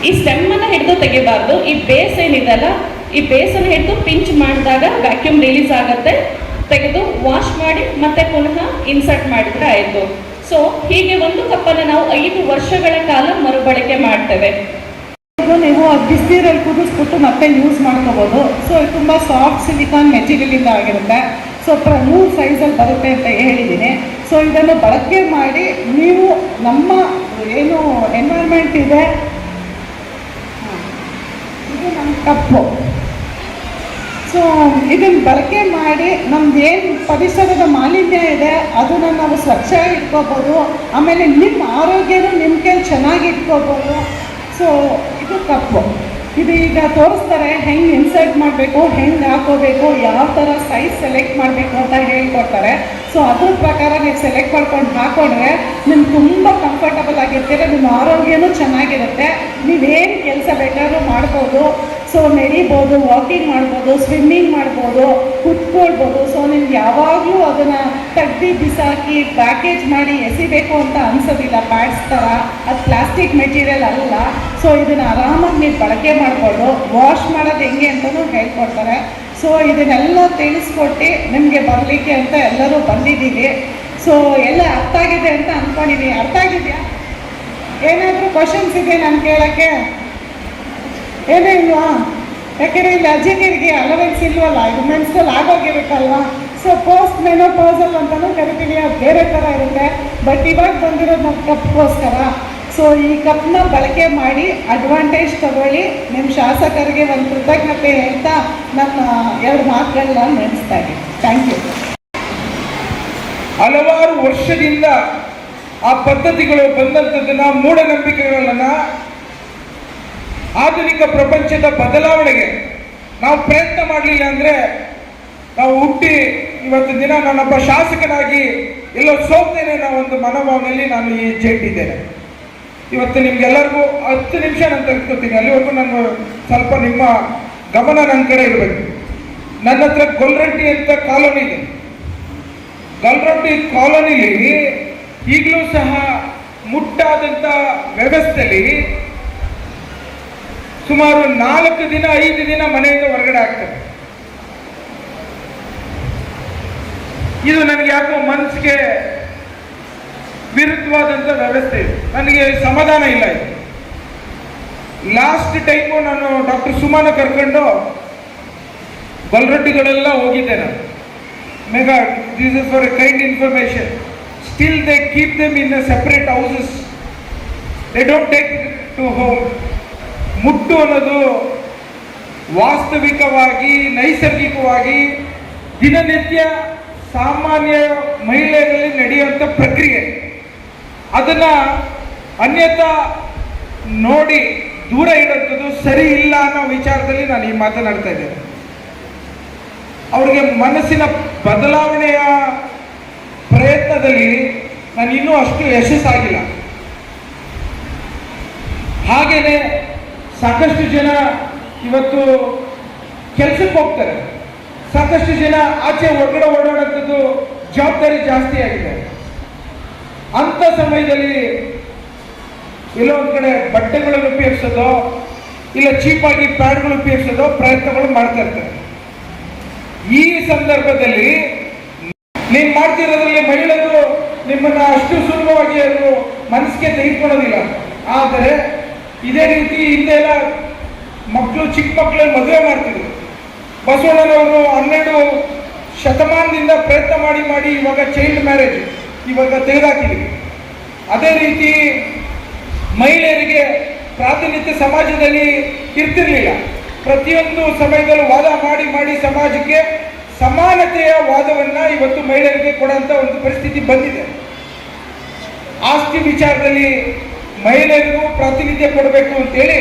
ಈ ಸ್ಟೆಮ್ಮನ್ನು ಹಿಡಿದು ತೆಗಿಬಾರ್ದು. ಈ ಬೇಸ್ ಏನಿದೆಲ್ಲ, ಈ ಬೇಸನ್ನು ಹಿಡಿದು ಪಿಂಚ್ ಮಾಡಿದಾಗ ವ್ಯಾಕ್ಯೂಮ್ ರಿಲೀಸ್ ಆಗುತ್ತೆ. ತೆಗೆದು ವಾಶ್ ಮಾಡಿ ಮತ್ತೆ ಪುನಃ ಇನ್ಸರ್ಟ್ ಮಾಡಿದ್ರೆ ಆಯಿತು. ಸೊ ಹೀಗೆ ಒಂದು ಕಪ್ಪನ್ನು ನಾವು 5 ವರ್ಷಗಳ ಕಾಲ ಮರುಬಳಕೆ ಮಾಡ್ತೇವೆ. ನೀವು ಬಿಸಿನೀರಲ್ಲಿ ಕುದಿಸ್ಬಿಟ್ಟು ಮತ್ತೆ ಯೂಸ್ ಮಾಡ್ಕೋಬೋದು. ಸೊ ತುಂಬ ಸಾಫ್ಟ್ ಸಿಲಿಕಾನ್ ಮೆಟೀರಿಯಲಿಂದ ಆಗಿರುತ್ತೆ. ಸೊ 3 ಸೈಜಲ್ಲಿ ಬರುತ್ತೆ ಅಂತ ಹೇಳಿದ್ದೀನಿ. ಸೊ ಇದನ್ನು ಬಳಕೆ ಮಾಡಿ ನೀವು ನಮ್ಮ ಏನು ಎನ್ವೈರ್ಮೆಂಟ್ ಇದೆ, ಇದು ನಮ್ಮ ಕಪ್ಪು. ಸೊ ಇದನ್ನು ಬಳಕೆ ಮಾಡಿ ನಮ್ದು ಏನು ಪರಿಸರದ ಮಾಲಿನ್ಯ ಇದೆ ಅದನ್ನು ನಾವು ಸ್ವಚ್ಛ ಇಟ್ಕೋಬೋದು. ಆಮೇಲೆ ನಿಮ್ಮ ಆರೋಗ್ಯನೂ ನಿಮ್ಮ ಕೈಲಿ ಚೆನ್ನಾಗಿ ಇಟ್ಕೋಬೋದು. ಸೊ ಇದು ಕಪ್ಪು. ಇದು ಈಗ ತೋರಿಸ್ತಾರೆ ಹೆಂಗೆ ಇನ್ಸರ್ಟ್ ಮಾಡಬೇಕು, ಹೆಂಗೆ ಹಾಕೋಬೇಕು, ಯಾವ ಥರ ಸೈಜ್ ಸೆಲೆಕ್ಟ್ ಮಾಡಬೇಕು ಅಂತ ಹೇಳ್ಕೊಡ್ತಾರೆ. ಸೊ ಅದ್ರ ಪ್ರಕಾರ ನೀವು ಸೆಲೆಕ್ಟ್ ಮಾಡ್ಕೊಂಡು ಹಾಕೊಂಡ್ರೆ ನಿಮ್ಗೆ ತುಂಬ ಕಂಫರ್ಟಬಲ್ ಆಗಿರ್ತೀರ, ನಿಮ್ಮ ಆರೋಗ್ಯನೂ ಚೆನ್ನಾಗಿರುತ್ತೆ. ನೀವೇನು ಕೆಲಸ ಬೇಕಾದ್ರೂ ಮಾಡ್ಬೋದು. ಸೊ ನಡಿಬೋದು, ವಾಕಿಂಗ್ ಮಾಡ್ಬೋದು, ಸ್ವಿಮ್ಮಿಂಗ್ ಮಾಡ್ಬೋದು, ಕುತ್ಕೊಳ್ಬೋದು. ಸೊ ನಿಮ್ಗೆ ಯಾವಾಗಲೂ ಅದನ್ನು ತೆಗ್ದು ಬಿಸಾಕಿ ಪ್ಯಾಕೇಜ್ ಮಾಡಿ ಎಸಿಬೇಕು ಅಂತ ಅನ್ಸೋದಿಲ್ಲ. ಪ್ಯಾಡ್ಸ್ ಥರ ಅದು ಪ್ಲಾಸ್ಟಿಕ್ ಮೆಟೀರಿಯಲ್ ಅಲ್ಲ. ಸೊ ಇದನ್ನು ಆರಾಮಾಗಿ ನೀವು ಬಳಕೆ ಮಾಡ್ಬೋದು. ವಾಶ್ ಮಾಡೋದು ಹೆಂಗೆ ಅಂತಲೂ ಹೇಳ್ಕೊಡ್ತಾರೆ. ಸೊ ಇದನ್ನೆಲ್ಲ ತಿಳಿಸ್ಕೊಟ್ಟು ನಿಮಗೆ ಬರಲಿಕ್ಕೆ ಅಂತ ಎಲ್ಲರೂ ಬಂದಿದ್ದೀವಿ. ಸೊ ಎಲ್ಲ ಅರ್ಥ ಆಗಿದೆ ಅಂತ ಅಂದ್ಕೊಂಡಿದ್ದೀನಿ. ಅರ್ಥ ಆಗಿದೆಯಾ? ಏನಾದರೂ ಕ್ವಶನ್ಸ್ ಇದೆ ನಾನು ಕೇಳೋಕ್ಕೆ? ಏನೇ ಇಲ್ವಾ? ಯಾಕೆಂದರೆ ಇಲ್ಲಿ ಅಜ್ಜಿನಿಯರಿಗೆ ಅಲವೆನ್ಸ್ ಇಲ್ವಲ್ಲ, ಇದು ಮೆನ್ಸ್ಟ್ರಲ್ ಆಗೋಗಿರುತ್ತಲ್ವ. ಸೊ ಪೋಸ್ಟ್ ಮೆನೋಪಾಸಲ್ ಅಂತಲೂ ಕರಿತೀವಿ, ಅದು ಬೇರೆ ಥರ ಇರುತ್ತೆ. ಬಟ್ ಇವಾಗ ಬಂದಿರೋದು ನಮ್ಮ ಕಪ್ಗೋಸ್ಕರ. ಸೊ ಈ ಕಪ್ನ ಬಳಕೆ ಮಾಡಿ ಅಡ್ವಾಂಟೇಜ್ ತಗೊಳ್ಳಿ. ನಿಮ್ಮ ಶಾಸಕರಿಗೆ ಒಂದು ಕೃತಜ್ಞತೆ ಹೇಳ್ತಾ ನನ್ನ 2 ಮಾತುಗಳನ್ನ ನೆನೆಸ್ತಾ ಇದ್ದೀನಿ. Thank you. ಹಲವಾರು ವರ್ಷದಿಂದ ಆ ಪದ್ಧತಿಗಳು ಬಂದಂಥದ್ದನ್ನು, ಮೂಢನಂಬಿಕೆಗಳನ್ನು ಆಧುನಿಕ ಪ್ರಪಂಚದ ಬದಲಾವಣೆಗೆ ನಾವು ಪ್ರಯತ್ನ ಮಾಡಲಿಲ್ಲ ಅಂದರೆ ನಾವು ಹುಟ್ಟಿ ಇವತ್ತು ದಿನ ನಾನೊಬ್ಬ ಶಾಸಕನಾಗಿ ಎಲ್ಲೋ ಸೋತೇನೆ ಅನ್ನೋ ಒಂದು ಮನೋಭಾವನೆಯಲ್ಲಿ ನಾನು ಈ ಜೈಟಿದ್ದೇನೆ. ಇವತ್ತು ನಿಮ್ಗೆಲ್ಲರಿಗೂ 10 ನಿಮಿಷ ನಾನು ತೆಗೆದುಕೊತೀನಿ. ಅಲ್ಲಿವರೆಗೂ ನಾನು ಸ್ವಲ್ಪ ನಿಮ್ಮ ಗಮನ ನನ್ನ ಕಡೆ ಇರಬೇಕು. ನನ್ನ ಹತ್ರ ಗೊಲ್ರಟ್ಟಿ ಅಂತ ಕಾಲೋನಿ ಇದೆ. ಗೊಲ್ರಟ್ಟಿ ಕಾಲೋನಿಲಿ ಈಗಲೂ ಸಹ ಮುಟ್ಟಾದಂಥ ವ್ಯವಸ್ಥೆಯಲ್ಲಿ ಸುಮಾರು 4 ದಿನ 5 ದಿನ ಮನೆಯಿಂದ ಹೊರಗಡೆ ಆಗ್ತದೆ. ಇದು ನನಗೆ ಯಾಕೋ ಮನಸ್ಸಿಗೆ ವಿರುದ್ಧವಾದಂಥ ವ್ಯವಸ್ಥೆ ಇದೆ. ನನಗೆ ಸಮಾಧಾನ ಇಲ್ಲ. ಇದು ಲಾಸ್ಟ್ ಟೈಮು ನಾನು ಡಾಕ್ಟರ್ ಸುಮಾನ ಕರ್ಕೊಂಡು ಗೊಲ್ರಟ್ಟಿಗಳೆಲ್ಲ ಹೋಗಿದ್ದೆ ನಾನು. ಮೆಗಾ, this is for a kind information. Still they keep them in separate houses, they don't take to home. ಮುಟ್ಟು ಅನ್ನೋದು ವಾಸ್ತವಿಕವಾಗಿ, ನೈಸರ್ಗಿಕವಾಗಿ ದಿನನಿತ್ಯ ಸಾಮಾನ್ಯ ಮಹಿಳೆಯರಲ್ಲಿ ನಡೆಯುವಂಥ ಪ್ರಕ್ರಿಯೆ. ಅದನ್ನು ಅನ್ಯತಾ ನೋಡಿ ದೂರ ಇಡುವಂಥದ್ದು ಸರಿ ಇಲ್ಲ ಅನ್ನೋ ವಿಚಾರದಲ್ಲಿ ನಾನು ಈ ಮಾತನಾಡ್ತಾ ಇದ್ದೇನೆ. ಅವರಿಗೆ ಮನಸ್ಸಿನ ಬದಲಾವಣೆಯ ಪ್ರಯತ್ನದಲ್ಲಿ ನಾನು ಇನ್ನೂ ಅಷ್ಟು ಯಶಸ್ಸಾಗಿಲ್ಲ. ಹಾಗೇನೆ ಸಾಕಷ್ಟು ಜನ ಇವತ್ತು ಕೆಲಸಕ್ಕೆ ಹೋಗ್ತಾರೆ. ಸಾಕಷ್ಟು ಜನ ಆಚೆ ಹೊರಗಡೆ ಓಡಾಡೋಂಥದ್ದು ಜವಾಬ್ದಾರಿ ಜಾಸ್ತಿ ಆಗಿದೆ. ಅಂಥ ಸಮಯದಲ್ಲಿ ಎಲ್ಲೋ ಒಂದು ಕಡೆ ಬಟ್ಟೆಗಳನ್ನು ಉಪಯೋಗಿಸೋದೋ ಇಲ್ಲ ಚೀಪಾಗಿ ಪ್ಯಾಡ್ಗಳು ಉಪಯೋಗಿಸೋದೋ ಪ್ರಯತ್ನಗಳು ಮಾಡ್ತಾ ಇರ್ತಾರೆ. ಈ ಸಂದರ್ಭದಲ್ಲಿ ನೀವು ಮಾಡ್ತಿರೋದ್ರಲ್ಲಿ ಮಹಿಳೆಯರು ನಿಮ್ಮನ್ನ ಅಷ್ಟು ಸುಲಭವಾಗಿ ಅವರು ಮನಸ್ಸಿಗೆ ತೆಗೆದುಕೊಳ್ಳೋದಿಲ್ಲ. ಆದರೆ ಇದೇ ರೀತಿ ಹಿಂದೆಲ್ಲ ಮಕ್ಕಳು, ಚಿಕ್ಕ ಮಕ್ಕಳಲ್ಲಿ ಮದುವೆ ಮಾಡ್ತಿದ್ರು. ಬಸವಣ್ಣನವರು 12 ಶತಮಾನದಿಂದ ಪ್ರಯತ್ನ ಮಾಡಿ ಇವಾಗ ಚೈಲ್ಡ್ ಮ್ಯಾರೇಜ್ ಇವಾಗ ತೆಗೆದುಹಾಕಿದ್ವಿ. ಅದೇ ರೀತಿ ಮಹಿಳೆಯರಿಗೆ ಪ್ರಾತಿನಿಧ್ಯ ಸಮಾಜದಲ್ಲಿ ಇರ್ತಿರ್ಲಿಲ್ಲ. ಪ್ರತಿಯೊಂದು ಸಮಯದಲ್ಲೂ ವಾದ ಮಾಡಿ ಸಮಾಜಕ್ಕೆ ಸಮಾನತೆಯ ವಾದವನ್ನ ಇವತ್ತು ಮಹಿಳೆಯರಿಗೆ ಕೊಡುವಂತ ಒಂದು ಪರಿಸ್ಥಿತಿ ಬಂದಿದೆ. ಆಸ್ತಿ ವಿಚಾರದಲ್ಲಿ ಮಹಿಳೆಯರಿಗೂ ಪ್ರಾತಿನಿಧ್ಯ ಕೊಡಬೇಕು ಅಂತೇಳಿ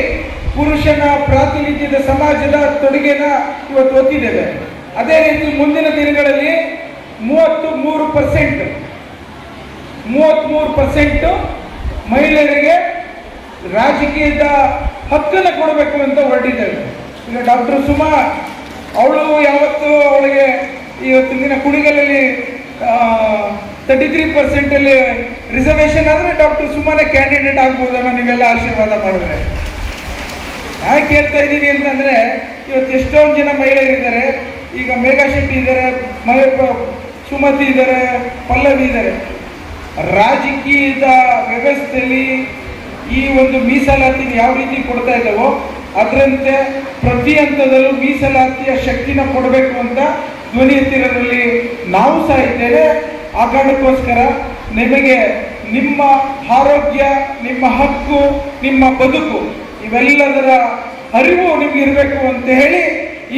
ಪುರುಷನ ಪ್ರಾತಿನಿಧ್ಯದ ಸಮಾಜದ ತೊಡುಗೆನ ಇವತ್ತು ಒತ್ತಿದ್ದೇವೆ. ಅದೇ ರೀತಿ ಮುಂದಿನ ದಿನಗಳಲ್ಲಿ 33% ಮಹಿಳೆಯರಿಗೆ ರಾಜಕೀಯದ ಹಕ್ಕನ್ನು ಕೊಡಬೇಕು ಅಂತ ಹೊರಟಿದ್ದೇವೆ. ಈಗ ಡಾಕ್ಟರ್ ಸುಮಾ ಅವಳು ಯಾವತ್ತು ಅವಳಿಗೆ ಇವತ್ತಿನ ದಿನ ಕುಣಿಗಲಲ್ಲಿ 33% ರಿಸರ್ವೇಶನ್ ಆದರೆ ಡಾಕ್ಟರ್ ಸುಮಾನೇ ಕ್ಯಾಂಡಿಡೇಟ್ ಆಗ್ಬೋದನ್ನ ನೀವೆಲ್ಲ ಆಶೀರ್ವಾದ ಮಾಡಿದ್ರೆ. ಯಾಕೆ ಹೇಳ್ತಾ ಇದ್ದೀನಿ ಅಂತಂದರೆ ಇವತ್ತು ಎಷ್ಟೊಂದು ಜನ ಮಹಿಳೆಯರಿದ್ದಾರೆ. ಈಗ ಮೇಘಾ ಶೆಟ್ಟಿ ಇದ್ದಾರೆ, ಸುಮತಿ ಇದ್ದಾರೆ, ಪಲ್ಲವಿ ಇದ್ದಾರೆ. ರಾಜಕೀಯದ ವ್ಯವಸ್ಥೆಯಲ್ಲಿ ಈ ಒಂದು ಮೀಸಲಾತಿ ಯಾವ ರೀತಿ ಕೊಡ್ತಾ ಇದ್ದಾವೋ ಅದರಂತೆ ಪ್ರತಿ ಹಂತದಲ್ಲೂ ಮೀಸಲಾತಿಯ ಶಕ್ತಿನ ಕೊಡಬೇಕು ಅಂತ ಧ್ವನಿ ಎತ್ತಿರೋದ್ರಲ್ಲಿ ನಾವು ಸಹ ಇದ್ದೇವೆ. ಆ ಕಾರಣಕ್ಕೋಸ್ಕರ ನಿಮಗೆ ನಿಮ್ಮ ಆರೋಗ್ಯ, ನಿಮ್ಮ ಹಕ್ಕು, ನಿಮ್ಮ ಬದುಕು ಇವೆಲ್ಲದರ ಅರಿವು ನಿಮ್ಗೆ ಇರಬೇಕು ಅಂತ ಹೇಳಿ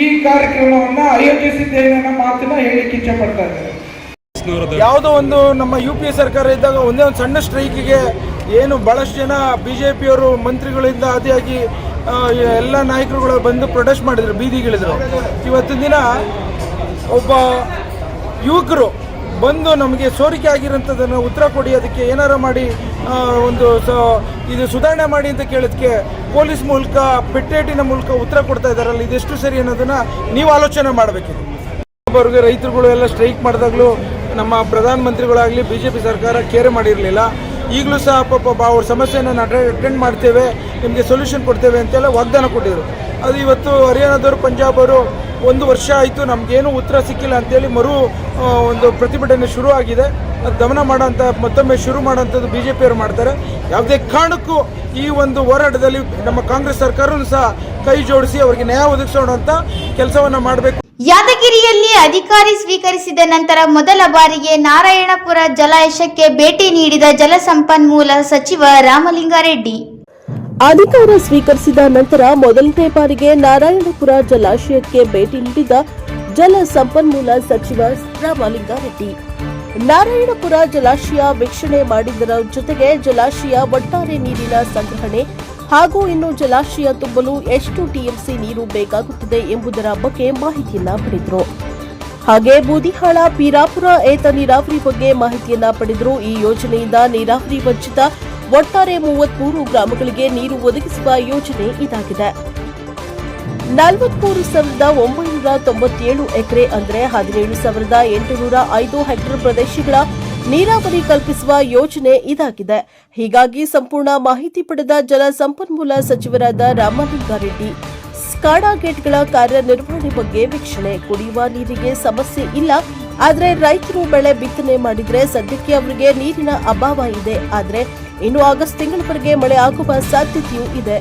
ಈ ಕಾರ್ಯಕ್ರಮವನ್ನು ಆಯೋಜಿಸಿದ್ದೇನೆ ಅನ್ನೋ ಮಾತನ್ನ ಹೇಳಿಕ್ಕೆ ಇಚ್ಛೆ ಪಡ್ತಾ ಇದ್ದಾರೆ. ಯಾವುದೋ ಒಂದು ನಮ್ಮ UPA ಸರ್ಕಾರ ಇದ್ದಾಗ ಒಂದೇ ಒಂದು ಸಣ್ಣ ಸ್ಟ್ರೈಕಿಗೆ ಏನು ಬಹಳಷ್ಟು ಜನ BJPಯವರು ಮಂತ್ರಿಗಳಿಂದ ಆದಿಯಾಗಿ ಎಲ್ಲ ನಾಯಕರುಗಳು ಬಂದು ಪ್ರೊಟೆಸ್ಟ್ ಮಾಡಿದರು, ಬೀದಿಗಿಳಿದ್ರು. ಇವತ್ತಿನ ದಿನ ಒಬ್ಬ ಯುವಕರು ಬಂದು ನಮಗೆ ಸೋರಿಕೆ ಆಗಿರೋಂಥದ್ದನ್ನು ಉತ್ತರ ಕೊಡಿ, ಅದಕ್ಕೆ ಏನಾರು ಮಾಡಿ ಇದು ಸುಧಾರಣೆ ಮಾಡಿ ಅಂತ ಕೇಳೋದಕ್ಕೆ ಪೊಲೀಸ್ ಮೂಲಕ ಪೆಟ್ಟೇಟಿನ ಮೂಲಕ ಉತ್ತರ ಕೊಡ್ತಾ ಇದ್ದಾರಲ್ಲ, ಇದೆಷ್ಟು ಸರಿ ಅನ್ನೋದನ್ನು ನೀವು ಆಲೋಚನೆ ಮಾಡಬೇಕಿದೆ. ಅವ್ರಿಗೆ ರೈತರುಗಳು ಎಲ್ಲ ಸ್ಟ್ರೈಕ್ ಮಾಡಿದಾಗಲೂ ನಮ್ಮ ಪ್ರಧಾನಮಂತ್ರಿಗಳಾಗಲಿ BJP ಸರ್ಕಾರ ಕೇರ್ ಮಾಡಿರಲಿಲ್ಲ. ಈಗಲೂ ಸಹ ಪಾಪ ಅವ್ರ ಸಮಸ್ಯೆಯನ್ನು ಅಟೆಂಡ್ ಮಾಡ್ತೇವೆ, ನಿಮಗೆ ಸೊಲ್ಯೂಷನ್ ಕೊಡ್ತೇವೆ ಅಂತೆಲ್ಲ ವಾಗ್ದಾನ ಕೊಟ್ಟಿದ್ರು. ಅದು ಇವತ್ತು ಹರಿಯಾಣದವರು, ಪಂಜಾಬ್ ಅವರು 1 ವರ್ಷ ಆಯಿತು, ನಮಗೇನು ಉತ್ತರ ಸಿಕ್ಕಿಲ್ಲ ಅಂತೇಳಿ ಒಂದು ಪ್ರತಿಭಟನೆ ಶುರು ಆಗಿದೆ. ಅದು ದಮನ ಮಾಡೋಂಥ ಮತ್ತೊಮ್ಮೆ ಶುರು ಮಾಡೋಂಥದ್ದು BJP ಅವರು ಮಾಡ್ತಾರೆ. ಯಾವುದೇ ಕಾರಣಕ್ಕೂ ಈ ಒಂದು ಹೋರಾಟದಲ್ಲಿ ನಮ್ಮ ಕಾಂಗ್ರೆಸ್ ಸರ್ಕಾರವೂ ಸಹ ಕೈ ಜೋಡಿಸಿ ಅವರಿಗೆ ನ್ಯಾಯ ಒದಗಿಸೋಣ ಅಂತ ಕೆಲಸವನ್ನು ಮಾಡಬೇಕು. ಯಾದಗಿರಿಯಲ್ಲಿ ಅಧಿಕಾರಿ ಸ್ವೀಕರಿಸಿದ ನಂತರ ಮೊದಲ ಬಾರಿಗೆ ನಾರಾಯಣಪುರ ಜಲಾಶಯಕ್ಕೆ ಭೇಟಿ ನೀಡಿದ ಜಲಸಂಪನ್ಮೂಲ ಸಚಿವ ರಾಮಲಿಂಗಾರೆಡ್ಡಿ. ಅಧಿಕಾರ ಸ್ವೀಕರಿಸಿದ ನಂತರ ಮೊದಲನೇ ಬಾರಿಗೆ ನಾರಾಯಣಪುರ ಜಲಾಶಯಕ್ಕೆ ಭೇಟಿ ನೀಡಿದ ಜಲ ಸಂಪನ್ಮೂಲ ಸಚಿವ ರಾಮಲಿಂಗಾರೆಡ್ಡಿ ನಾರಾಯಣಪುರ ಜಲಾಶಯ ವೀಕ್ಷಣೆ ಮಾಡಿದರ ಜೊತೆಗೆ ಜಲಾಶಯ ಒಟ್ಟಾರೆ ನೀರಿನ ಸಂಗ್ರಹಣೆ ಹಾಗೂ ಇನ್ನು ಜಲಾಶಯ ತುಂಬಲು ಎಷ್ಟು ಟಿಎಂಸಿ ನೀರು ಬೇಕಾಗುತ್ತದೆ ಎಂಬುದರ ಬಗ್ಗೆ ಮಾಹಿತಿಯನ್ನ ಪಡೆದರು. ಹಾಗೆ ಬೂದಿಹಾಳ ಪೀರಾಪುರ ಏತ ನೀರಾವರಿ ಬಗ್ಗೆ ಮಾಹಿತಿಯನ್ನ ಪಡೆದರು. ಈ ಯೋಜನೆಯಿಂದ ನೀರಾವರಿ ವಂಚಿತ ಒಟ್ಟಾರೆ 33 ಗ್ರಾಮಗಳಿಗೆ ನೀರು ಒದಗಿಸುವ ಯೋಜನೆ ಇದಾಗಿದೆ. 43,997 ಎಕರೆ ಅಂದರೆ 17,805 ಹೆಕ್ಟೇರ್ ಪ್ರದೇಶಗಳ ನೀರಾವರಿ ಕಲ್ಪಿಸುವ ಯೋಜನೆ ಇದಾಗಿದೆ. ಹೀಗಾಗಿ ಸಂಪೂರ್ಣ ಮಾಹಿತಿ ಪಡೆದ ಜಲ ಸಂಪನ್ಮೂಲ ಸಚಿವರಾದ ರಾಮಲಿಂಗಾರೆಡ್ಡಿ ಸ್ಕಾಡಾ ಗೇಟ್ಗಳ ಕಾರ್ಯನಿರ್ವಹಣೆ ಬಗ್ಗೆ ವೀಕ್ಷಣೆ. ಕುಡಿಯುವ ನೀರಿಗೆ ಸಮಸ್ಯೆ ಇಲ್ಲ, ಆದರೆ ರೈತರು ಬೆಳೆ ಬಿತ್ತನೆ ಮಾಡಿದ್ರೆ ಸದ್ಯಕ್ಕೆ ಅವರಿಗೆ ನೀರಿನ ಅಭಾವ ಇದೆ. ಆದರೆ ಇನ್ನು ಆಗಸ್ಟ್ ತಿಂಗಳವರೆಗೆ ಮಳೆ ಆಗುವ ಸಾಧ್ಯತೆಯೂ ಇದೆ.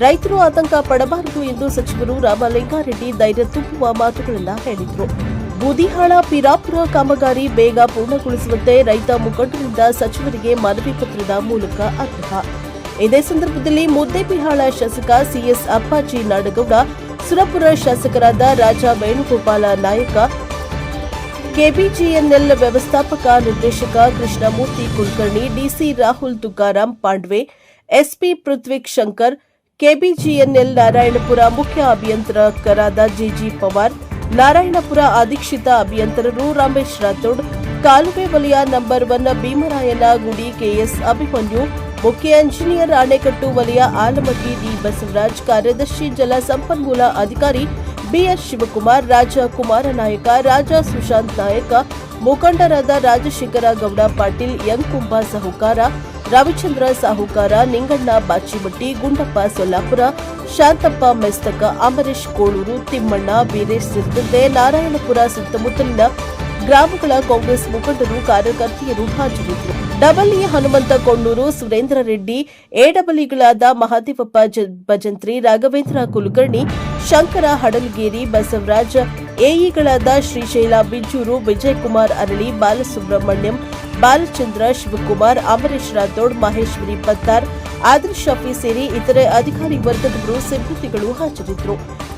ರೈತರು ಆತಂಕ ಪಡಬಾರದು ಎಂದು ಸಚಿವರು ರಾಮಲಿಂಗಾರೆಡ್ಡಿ ಧೈರ್ಯ ತುಂಬುವ ಮಾತುಗಳನ್ನು ಹೇಳಿದರು. ಬೂದಿಹಾಳ ಪೀರಾಪುರ ಕಾಮಗಾರಿ ಬೇಗ ಪೂರ್ಣಗೊಳಿಸುವಂತೆ ರೈತ ಮುಖಂಡರಿಂದ ಸಚಿವರಿಗೆ ಮನವಿ ಪತ್ರದ ಮೂಲಕ ಆಗ್ರಹ. ಇದೇ ಸಂದರ್ಭದಲ್ಲಿ ಮುದ್ದೇಬಿಹಾಳ ಶಾಸಕ ಸಿಎಸ್ ಅಪ್ಪಾಜಿ ನಾಡಗೌಡ, ಸುರಪುರ ಶಾಸಕರಾದ ರಾಜ ವೇಣುಗೋಪಾಲ ನಾಯಕ, ಕೆಬಿಜಿಎನ್ಎಲ್ ವ್ಯವಸ್ಥಾಪಕ ನಿರ್ದೇಶಕ ಕೃಷ್ಣಮೂರ್ತಿ ಕುಲಕರ್ಣಿ, ಡಿಸಿ ರಾಹುಲ್ ತುಕಾರಾಂ ಪಾಂಡ್ವೆ, ಎಸ್ಪಿ ಪೃಥ್ವಿಕ್ ಶಂಕರ್, ಕೆಬಿಜಿಎನ್ಎಲ್ ನಾರಾಯಣಪುರ ಮುಖ್ಯ ಅಭಿಯಂತರರಾದ ಜಿಜಿ ಪವಾರ್, ನಾರಾಯಣಪುರ ಅಧೀಕ್ಷಿತ ಅಭಿಯಂತರರು ರಮೇಶ್ ರಾಥೋಡ್, ಕಾಲುವೆ ವಲಯ ನಂಬರ್ 1 ಭೀಮರಾಯನ ಗುಡಿ ಕೆಎಸ್ ಅಭಿಮನ್ಯು, ಮುಖ್ಯ ಎಂಜಿನಿಯರ್ ಅಣೆಕಟ್ಟು ವಲಯ ಆಲಮಟ್ಟಿ ಡಿ ಬಸವರಾಜ್, ಕಾರ್ಯದರ್ಶಿ ಜಲ ಸಂಪನ್ಮೂಲ ಅಧಿಕಾರಿ ಬಿಎಸ್ ಶಿವಕುಮಾರ್, ರಾಜ ಕುಮಾರ ನಾಯಕ, ರಾಜ ಸುಶಾಂತ್ ನಾಯಕ, ಮುಖಂಡರಾದ ರಾಜಶೇಖರ ಗೌಡ ಪಾಟೀಲ್, ಯಂಕುಂಬ ಸಾಹುಕಾರ, ರವಿಚಂದ್ರ ಸಾಹುಕಾರ, ನಿಂಗಣ್ಣ ಬಾಚಿಮಟ್ಟಿ, ಗುಂಡಪ್ಪ ಸೊಲ್ಲಾಪುರ, ಶಾಂತಪ್ಪ ಮೆಸ್ತಕ, ಅಮರೇಶ್ ಕೋಳೂರು, ತಿಮ್ಮಣ್ಣ, ವೀರೇಶ್ ಸೇರಿದಂತೆ ನಾರಾಯಣಪುರ ಸುತ್ತಮುತ್ತಲಿನ ಗ್ರಾಮಗಳ ಕಾಂಗ್ರೆಸ್ ಮುಖಂಡರು, ಕಾರ್ಯಕರ್ತೆಯರು ಹಾಜರಿದ್ದರು. ಡಬಲ್ಇ ಹನುಮಂತ ಕೊಂಡೂರು, ಸುರೇಂದ್ರ ರೆಡ್ಡಿ, ಎಡಬಲಿಗಳಾದ ಮಹಾದೇವಪ್ಪ ಭಜಂತ್ರಿ, ರಾಘವೇಂದ್ರ ಕುಲಕರ್ಣಿ, ಶಂಕರ ಹಡಲ್ಗೇರಿ, ಬಸವರಾಜ್, ಎಇಗಳಾದ ಶ್ರೀಶೈಲ ಬಿಂಜೂರು, ವಿಜಯಕುಮಾರ್ ಅರಳಿ, ಬಾಲಸುಬ್ರಹ್ಮಣ್ಯಂ, ಬಾಲಚಂದ್ರ, ಶಿವಕುಮಾರ್, ಅಮರೇಶ್ ರಾಥೋಡ್, ಮಹೇಶ್ವರಿ ಪತ್ತಾರ್, ಆದಿಲ್ ಶಫಿ ಸೇರಿ ಇತರೆ ಅಧಿಕಾರಿ ವರ್ಗದವರು, ಸಿಬ್ಬಂದಿಗಳು ಹಾಜರಿದ್ದರು.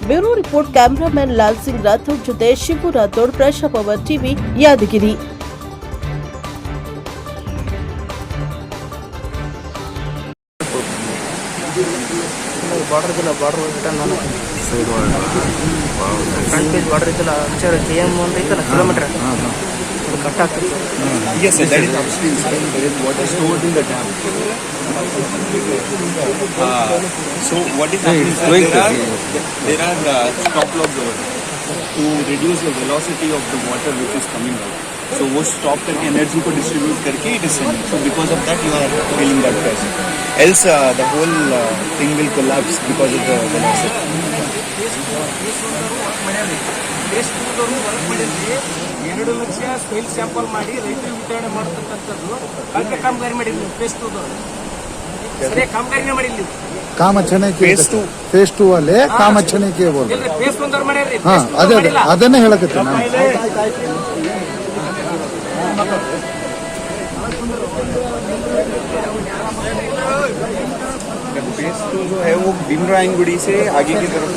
Bureau report cameraman Lal Singh Rathod ಜೊತೆ ಶಿವು ರಾಥೋಡ್, ಪ್ರಜಾಪವರ್ ಟಿವಿ, ಯಾದಗಿರಿ. ಬಾರ್ಡರ್ ಇದಿಲ್ಲ, ಬಾರ್ಡರ್ ರಿಟರ್ನ್ ನಾನು ಫ್ರಂಟ್ ಪೇಜ್ ಬಾರ್ಡರ್ ಇದ್ದಿಲ್ಲ, ಅಕ್ಷರ KM ಅಂತ ಐತಲ್ಲ ಕಿಲೋಮೀಟರ್ ಅದು ಕಟ್ ಆಗ್ತದೆ. Yes, sir, that is upstream. There is water stored in the dam. So what is happening? There are stop logs over there to reduce the velocity of the water which is coming out. So वो stop करके energy को distribute करके it is sending. So because of that you are feeling that pressure. Else the whole thing will collapse because of the velocity. 2 lakh ಸ್ಪೇಲ್ sample ಮಾಡಿ ರೈತರಿಗೆ ವಿತರಣೆ ಮಾಡತಕ್ಕಂಥದ್ದು ಬಗ್ಗೆ ಕಾಮಗಾರಿ ಮಾಡಿಲ್ಲ. ಫೇಸ್ 2 ಸರಿ ಕಾಮಗಾರಿನೇ ಮಾಡಿಲ್ಲ. काम अच्छे नहीं किए फेस 2 वाले काम अच्छे नहीं किए बोल ಫೇಸ್ 1 ದವ್ರು ಮಾಡ್ಯಾರ್ರಿ. हाँ ಅದನ್ನೇ ಹೇಳಕತ್ತೀನಿ ನಾನು. फेस 2 जो है वो भीमरायनगुड़ी से आगे की तरफ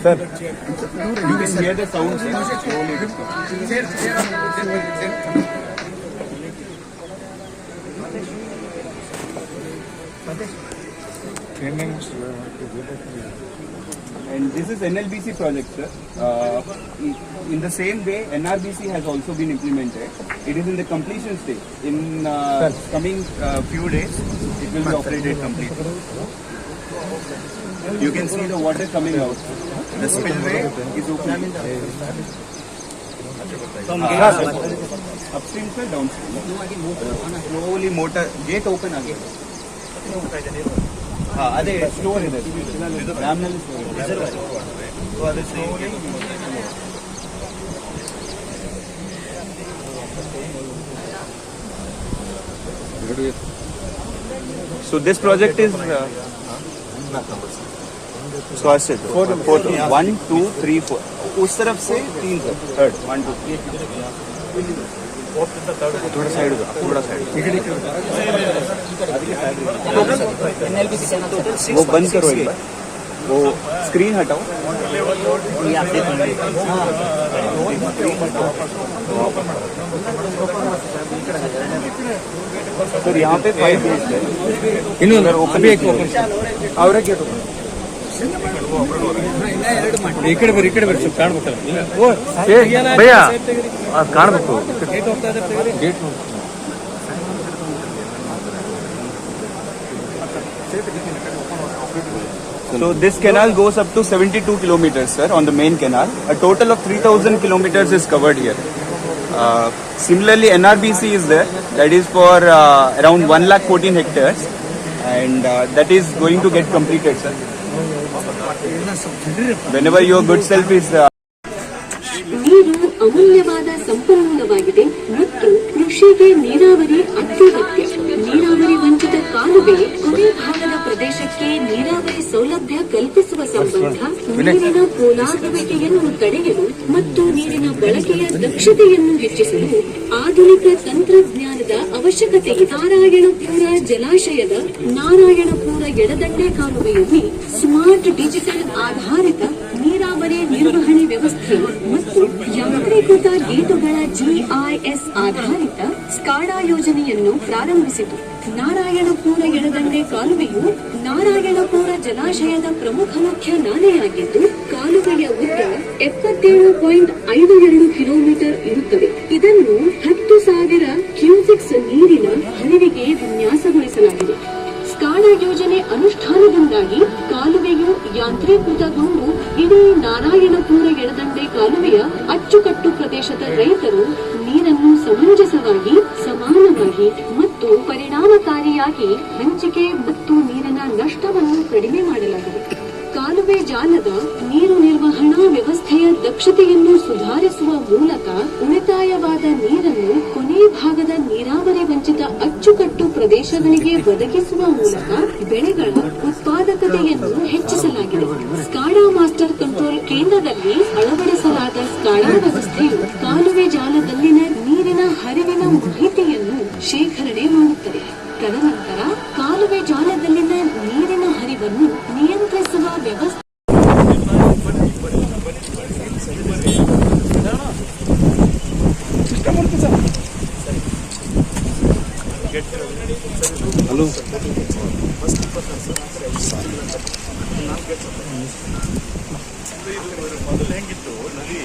Sir, you can hear the sound, sir. And this is NLBC project, sir. In the same way, NRBC has also been implemented. It is in the completion stage. In coming few days, it will be operated completely. You can see the water coming out. The spillway is opening. Upstream, sir, downstream. Slowly motor gate open again. ಅದೇ store ಇದೆ ಡ್ಯಾಮ್ನಲ್ಲಿ So this project is so I said 4 1 2 3 4 उस तरफ से 3 sir third 1 2 थोड़ा side वो बंद करो एक बार वो स्क्रीन हटाओ सर यहाँ पे 5 मिनट है इन्होंने अभी एक और गेट ಈ ಕಡೆ ಬರ್ರಿ ಸ್ವಲ್ಪ ಕಾಣ್ಬೇಕಲ್ಲ ಭಯ್ಯ ಕಾಣ್ಬೇಕು gate So this canal goes up to 72 kilometers, sir, on the main canal. A total of 3,000 kilometers is covered here. Similarly, NRBC is there. That is for around 1,14,000 hectares, and that is going to get completed, sir. Whenever your good self is. ನೀರು ಅಮೂಲ್ಯವಾದ ಸಂಪನ್ಮೂಲವಾಗಿದೆ ಮತ್ತು ಕೃಷಿಗೆ ನೀರಾವರಿ ಅತ್ಯಗತ್ಯ. ನೀರಾವರಿ ವಂಚಿತ ಕಾಲುವೆ ಕೊನೆ ಭಾಗದ ಪ್ರದೇಶಕ್ಕೆ ನೀರಾವರಿ ಸೌಲಭ್ಯ ಕಲ್ಪಿಸುವ ಸಂಬಂಧ ನೀರಿನ ಪೋಲಾಗುವಿಕೆಯನ್ನು ತಡೆಯಲು ಮತ್ತು ನೀರಿನ ಬಳಕೆಯ ದಕ್ಷತೆಯನ್ನು ಹೆಚ್ಚಿಸಲು ಆಧುನಿಕ ತಂತ್ರಜ್ಞಾನದ ಅವಶ್ಯಕತೆ ಇದೆ. ನಾರಾಯಣಪುರ ಜಲಾಶಯದ ನಾರಾಯಣಪುರ ಎಡದಂಡೆ ಕಾಲುವೆಯಲ್ಲಿ ಸ್ಮಾರ್ಟ್ ಡಿಜಿಟಲ್ ಆಧಾರಿತ ನೀರಾವರಿ ನಿರ್ವಹಣೆ ವ್ಯವಸ್ಥೆ ಮತ್ತು ಯಾಂತ್ರೀಕೃತ ಗೇಟುಗಳ GIS ಆಧಾರಿತ ಸ್ಕಾಡಾ ಯೋಜನೆಯನ್ನು ಪ್ರಾರಂಭಿಸಿತು. ನಾರಾಯಣಪುರ ಎಡದಂಡೆ ಕಾಲುವೆಯು ನಾರಾಯಣಪುರ ಜಲಾಶಯದ ಪ್ರಮುಖ ಮುಖ್ಯ ನಾಲೆಯಾಗಿದ್ದು ಕಾಲುವೆಯ ಉದ್ದ 77.52 ಕಿಲೋಮೀಟರ್ ಇರುತ್ತದೆ. ಇದನ್ನು 10,000 ಕ್ಯೂಸೆಕ್ಸ್ ನೀರಿನ ಹರಿವಿಗೆ ವಿನ್ಯಾಸಗೊಳಿಸಲಾಗಿದೆ. ಸ್ಕಾಡಾ ಯೋಜನೆ ಅನುಷ್ಠಾನದಿಂದಾಗಿ ಕಾಲುವೆಯು ಯಾಂತ್ರೀಕೃತಗೊಂಡು ಇಡೀ ನಾರಾಯಣಪುರ ಎಡದಂಡೆ ಕಾಲುವೆಯ ಅಚ್ಚುಕಟ್ಟು ಪ್ರದೇಶದ ರೈತರು ನೀರನ್ನು ಸಮಂಜಸವಾಗಿ ಸಮಾನವಾಗಿ ಮತ್ತು ಪರಿಣಾಮಕಾರಿಯಾಗಿ ಹಂಚಿಕೆ ಮತ್ತು ನೀರಿನ ನಷ್ಟವನ್ನು ಕಡಿಮೆ ಮಾಡಲಾಗಿದೆ. ಕಾಲುವೆ ಜಾಲದ ನೀರು ನಿರ್ವಹಣಾ ವ್ಯವಸ್ಥೆಯ ದಕ್ಷತೆಯನ್ನು ಸುಧಾರಿಸುವ ಮೂಲಕ ಉಳಿತಾಯವಾದ ನೀರನ್ನು ಕೊನೆ ಭಾಗದ ನೀರಾವರಿ ವಂಚಿತ ಅಚ್ಚುಕಟ್ಟು ಪ್ರದೇಶಗಳಿಗೆ ಒದಗಿಸುವ ಮೂಲಕ ಬೆಳೆಗಳ ಉತ್ಪಾದಕತೆಯನ್ನು ಹೆಚ್ಚಿಸಲಾಗಿದೆ. ಸ್ಕಾಡಾ ಮಾಸ್ಟರ್ ಕಂಟ್ರೋಲ್ ಕೇಂದ್ರದಲ್ಲಿ ಅಳವಡಿಸಲಾದ ಸ್ಕಾಡಾ ವ್ಯವಸ್ಥೆಯು ಕಾಲುವೆ ಜಾಲದಲ್ಲಿನ ನೀರಿನ ಹರಿವಿನ ಮಾಹಿತಿಯನ್ನು ಶೇಖರಣೆ ಮಾಡುತ್ತದೆ. ತದನಂತರ ಕಾಲುವೆ ಜಾಲದಲ್ಲಿನ ನೀರಿನ ಹರಿವನ್ನು ನಿಯಂತ್ರಿಸುವ ವ್ಯವಸ್ಥೆ ಮೊದಲು ಹೆಂಗಿತ್ತು ನದಿ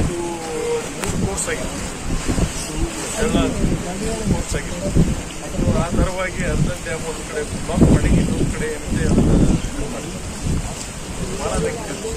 ಇದು 3 ಕೋರ್ಸ್ ಆಗಿತ್ತು ಎಲ್ಲ ಕೋರ್ಸ್ ಆಗಿತ್ತು. ಆ ಥರವಾಗಿ ಅರ್ಧ ಡ್ಯಾಮ್ ಒಂದು ಕಡೆ ಬ್ಲಾಕ್ ಮಾಡಿ ಇನ್ನೊಂದು ಕಡೆ ಏನಿದೆ ಅದನ್ನು ಇದು ಮಾಡಿದ್ರು. ಭಾಳ ಲೆಕ್ಕಿತ್ತು.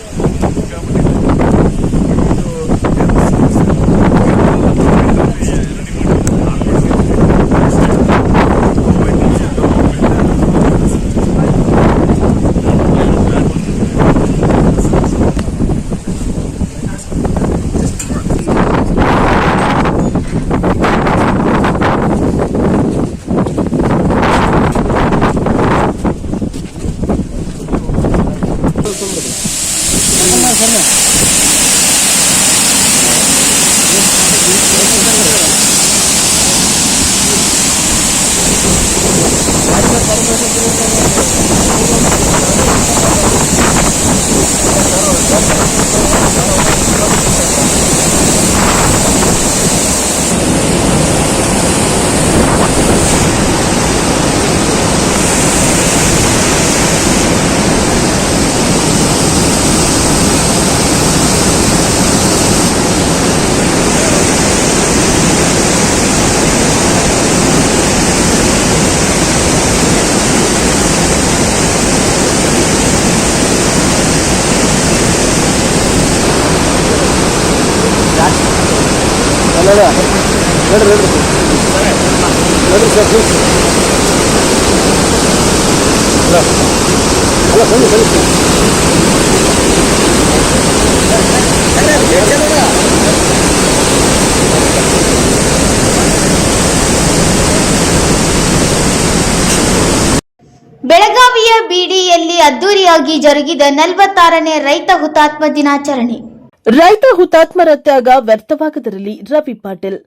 ಬೆಳಗಾವಿಯ ಬಿಡಿಯಲ್ಲಿ ಅದ್ದೂರಿಯಾಗಿ ಜರುಗಿದ 46ನೇ ರೈತ ಹುತಾತ್ಮ ದಿನಾಚರಣೆ. ರೈತ ಹುತಾತ್ಮರ ತ್ಯಾಗ ವ್ಯರ್ಥವಾಗದಿರಲಿ. ರವಿ ಪಾಟೀಲ್.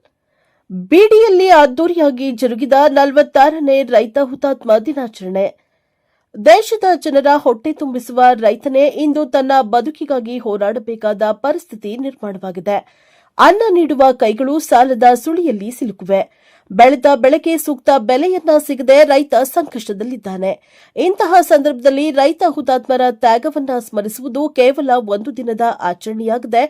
ಬಿಡಿಯಲ್ಲಿ ಅದ್ದೂರಿಯಾಗಿ ಜರುಗಿದ 46ನೇ ರೈತ ಹುತಾತ್ಮ ದಿನಾಚರಣೆ. ದೇಶದ ಜನರ ಹೊಟ್ಟೆ ತುಂಬಿಸುವ ರೈತನೇ ಇಂದು ತನ್ನ ಬದುಕಿಗಾಗಿ ಹೋರಾಡಬೇಕಾದ ಪರಿಸ್ಥಿತಿ ನಿರ್ಮಾಣವಾಗಿದೆ. ಅನ್ನ ನೀಡುವ ಕೈಗಳು ಸಾಲದ ಸುಳಿಯಲ್ಲಿ ಸಿಲುಕುವೆ. ಬೆಳೆದ ಬೆಳೆಗೆ ಸೂಕ್ತ ಬೆಲೆಯನ್ನ ಸಿಗದೆ ರೈತ ಸಂಕಷ್ಟದಲ್ಲಿದ್ದಾನೆ. ಇಂತಹ ಸಂದರ್ಭದಲ್ಲಿ ರೈತ ಹುತಾತ್ಮರ ತ್ಯಾಗವನ್ನ ಸ್ಮರಿಸುವುದು ಕೇವಲ ಒಂದು ದಿನದ ಆಚರಣೆಯಾಗದೆ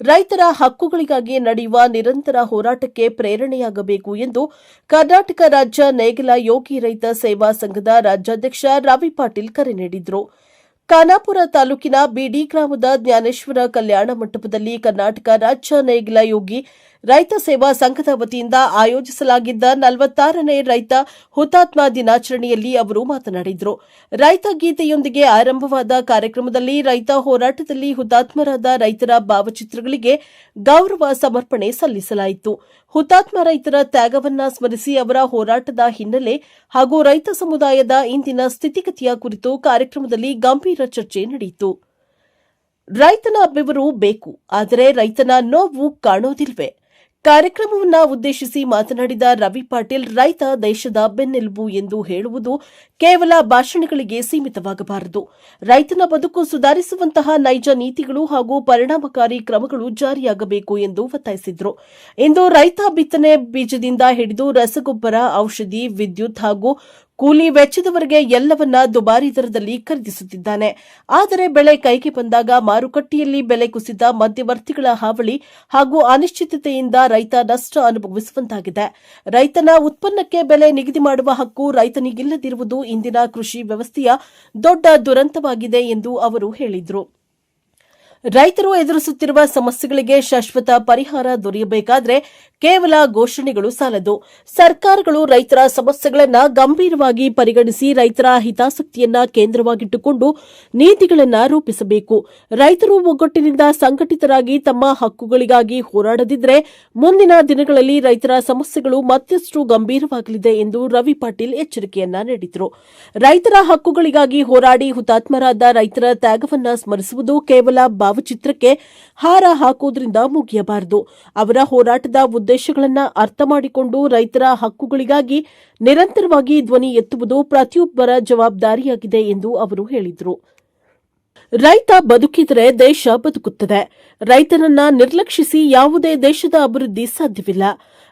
ರೈತರ ಹಕ್ಕುಗಳಿಗಾಗಿ ನಡೆಯುವ ನಿರಂತರ ಹೋರಾಟಕ್ಕೆ ಪ್ರೇರಣೆಯಾಗಬೇಕು ಎಂದು ಕರ್ನಾಟಕ ರಾಜ್ಯ ನೇಗಿಲ ಯೋಗಿ ರೈತ ಸೇವಾ ಸಂಘದ ರಾಜ್ಯಾಧ್ಯಕ್ಷ ರವಿ ಪಾಟೀಲ್ ಕರೆ ನೀಡಿದರು. ಖಾನಾಪುರ ತಾಲೂಕಿನ ಬಿಡಿ ಗ್ರಾಮದ ಜ್ಞಾನೇಶ್ವರ ಕಲ್ಯಾಣ ಮಂಟಪದಲ್ಲಿ ಕರ್ನಾಟಕ ರಾಜ್ಯ ನೇಗಿಲ ಯೋಗಿ ರೈತ ಸೇವಾ ಸಂಘದ ವತಿಯಿಂದ ಆಯೋಜಿಸಲಾಗಿದ್ದ 46ನೇ ರೈತ ಹುತಾತ್ಮ ದಿನಾಚರಣೆಯಲ್ಲಿ ಅವರು ಮಾತನಾಡಿದರು. ರೈತ ಗೀತೆಯೊಂದಿಗೆ ಆರಂಭವಾದ ಕಾರ್ಯಕ್ರಮದಲ್ಲಿ ರೈತ ಹೋರಾಟದಲ್ಲಿ ಹುತಾತ್ಮರಾದ ರೈತರ ಭಾವಚಿತ್ರಗಳಿಗೆ ಗೌರವ ಸಮರ್ಪಣೆ ಸಲ್ಲಿಸಲಾಯಿತು. ಹುತಾತ್ಮ ರೈತರ ತ್ಯಾಗವನ್ನ ಸ್ಮರಿಸಿ ಅವರ ಹೋರಾಟದ ಹಿನ್ನೆಲೆ ಹಾಗೂ ರೈತ ಸಮುದಾಯದ ಇಂದಿನ ಸ್ಥಿತಿಗತಿಯ ಕುರಿತು ಕಾರ್ಯಕ್ರಮದಲ್ಲಿ ಗಂಭೀರ ಚರ್ಚೆ ನಡೆಯಿತು. ರೈತನ ಬೆವರು ಬೇಕು, ಆದರೆ ರೈತನ ನೋವು ಕಾಣೋದಿಲ್ವೇ? ಕಾರ್ಯಕ್ರಮವನ್ನು ಉದ್ದೇಶಿಸಿ ಮಾತನಾಡಿದ ರವಿ ಪಾಟೀಲ್, ರೈತ ದೇಶದ ಬೆನ್ನೆಲುಬು ಎಂದು ಹೇಳುವುದು ಕೇವಲ ಭಾಷಣಗಳಿಗೆ ಸೀಮಿತವಾಗಬಾರದು. ರೈತನ ಬದುಕು ಸುಧಾರಿಸುವಂತಹ ನೈಜ ನೀತಿಗಳು ಹಾಗೂ ಪರಿಣಾಮಕಾರಿ ಕ್ರಮಗಳು ಜಾರಿಯಾಗಬೇಕು ಎಂದು ಒತ್ತಾಯಿಸಿದರು. ಇಂದು ರೈತ ಬಿತ್ತನೆ ಬೀಜದಿಂದ ಹಿಡಿದು ರಸಗೊಬ್ಬರ, ಔಷಧಿ, ವಿದ್ಯುತ್ ಹಾಗೂ ಕೂಲಿ ವೆಚ್ಚದವರೆಗೆ ಎಲ್ಲವನ್ನ ದುಬಾರಿ ದರದಲ್ಲಿ ಖರೀದಿಸುತ್ತಿದ್ದಾನೆ. ಆದರೆ ಬೆಳೆ ಕೈಗೆ ಬಂದಾಗ ಮಾರುಕಟ್ಟೆಯಲ್ಲಿ ಬೆಲೆ ಕುಸಿದ ಮಧ್ಯವರ್ತಿಗಳ ಹಾವಳಿ ಹಾಗೂ ಅನಿಶ್ಚಿತತೆಯಿಂದ ರೈತ ನಷ್ಟ ಅನುಭವಿಸುವಂತಾಗಿದೆ. ರೈತನ ಉತ್ಪನ್ನಕ್ಕೆ ಬೆಲೆ ನಿಗದಿ ಮಾಡುವ ಹಕ್ಕು ರೈತನಿಗಿಲ್ಲದಿರುವುದು ಇಂದಿನ ಕೃಷಿ ವ್ಯವಸ್ಥೆಯ ದೊಡ್ಡ ದುರಂತವಾಗಿದೆ ಎಂದು ಅವರು ಹೇಳಿದರು. ರೈತರು ಎದುರಿಸುತ್ತಿರುವ ಸಮಸ್ಯೆಗಳಿಗೆ ಶಾಶ್ವತ ಪರಿಹಾರ ದೊರೆಯಬೇಕಾದರೆ ಕೇವಲ ಘೋಷಣೆಗಳು ಸಾಲದು. ಸರ್ಕಾರಗಳು ರೈತರ ಸಮಸ್ಯೆಗಳನ್ನು ಗಂಭೀರವಾಗಿ ಪರಿಗಣಿಸಿ ರೈತರ ಹಿತಾಸಕ್ತಿಯನ್ನ ಕೇಂದ್ರವಾಗಿಟ್ಟುಕೊಂಡು ನೀತಿಗಳನ್ನು ರೂಪಿಸಬೇಕು. ರೈತರು ಒಗ್ಗಟ್ಟಿನಿಂದ ಸಂಘಟಿತರಾಗಿ ತಮ್ಮ ಹಕ್ಕುಗಳಿಗಾಗಿ ಹೋರಾಡದಿದ್ದರೆ ಮುಂದಿನ ದಿನಗಳಲ್ಲಿ ರೈತರ ಸಮಸ್ಯೆಗಳು ಮತ್ತಷ್ಟು ಗಂಭೀರವಾಗಲಿದೆ ಎಂದು ರವಿ ಪಾಟೀಲ್ ಎಚ್ಚರಿಕೆಯನ್ನ ನೀಡಿದರು. ರೈತರ ಹಕ್ಕುಗಳಿಗಾಗಿ ಹೋರಾಡಿ ಹುತಾತ್ಮರಾದ ರೈತರ ತ್ಯಾಗವನ್ನ ಸ್ಮರಿಸುವುದು ಕೇವಲ ಭಾವಚಿತ್ರಕ್ಕೆ ಹಾರ ಹಾಕುವುದರಿಂದ ಮುಗಿಯಬಾರದು. ಅವರ ಹೋರಾಟದ ಉದ್ದೇಶಗಳನ್ನು ಅರ್ಥ ಮಾಡಿಕೊಂಡು ರೈತರ ಹಕ್ಕುಗಳಿಗಾಗಿ ನಿರಂತರವಾಗಿ ಧ್ವನಿ ಎತ್ತುವುದು ಪ್ರತಿಯೊಬ್ಬರ ಜವಾಬ್ದಾರಿಯಾಗಿದೆ ಎಂದು ಅವರು ಹೇಳಿದರು. ರೈತ ಬದುಕಿದರೆ ದೇಶ ಬದುಕುತ್ತದೆ. ರೈತನನ್ನ ನಿರ್ಲಕ್ಷಿಸಿ ಯಾವುದೇ ದೇಶದ ಅಭಿವೃದ್ಧಿ ಸಾಧ್ಯವಿಲ್ಲ.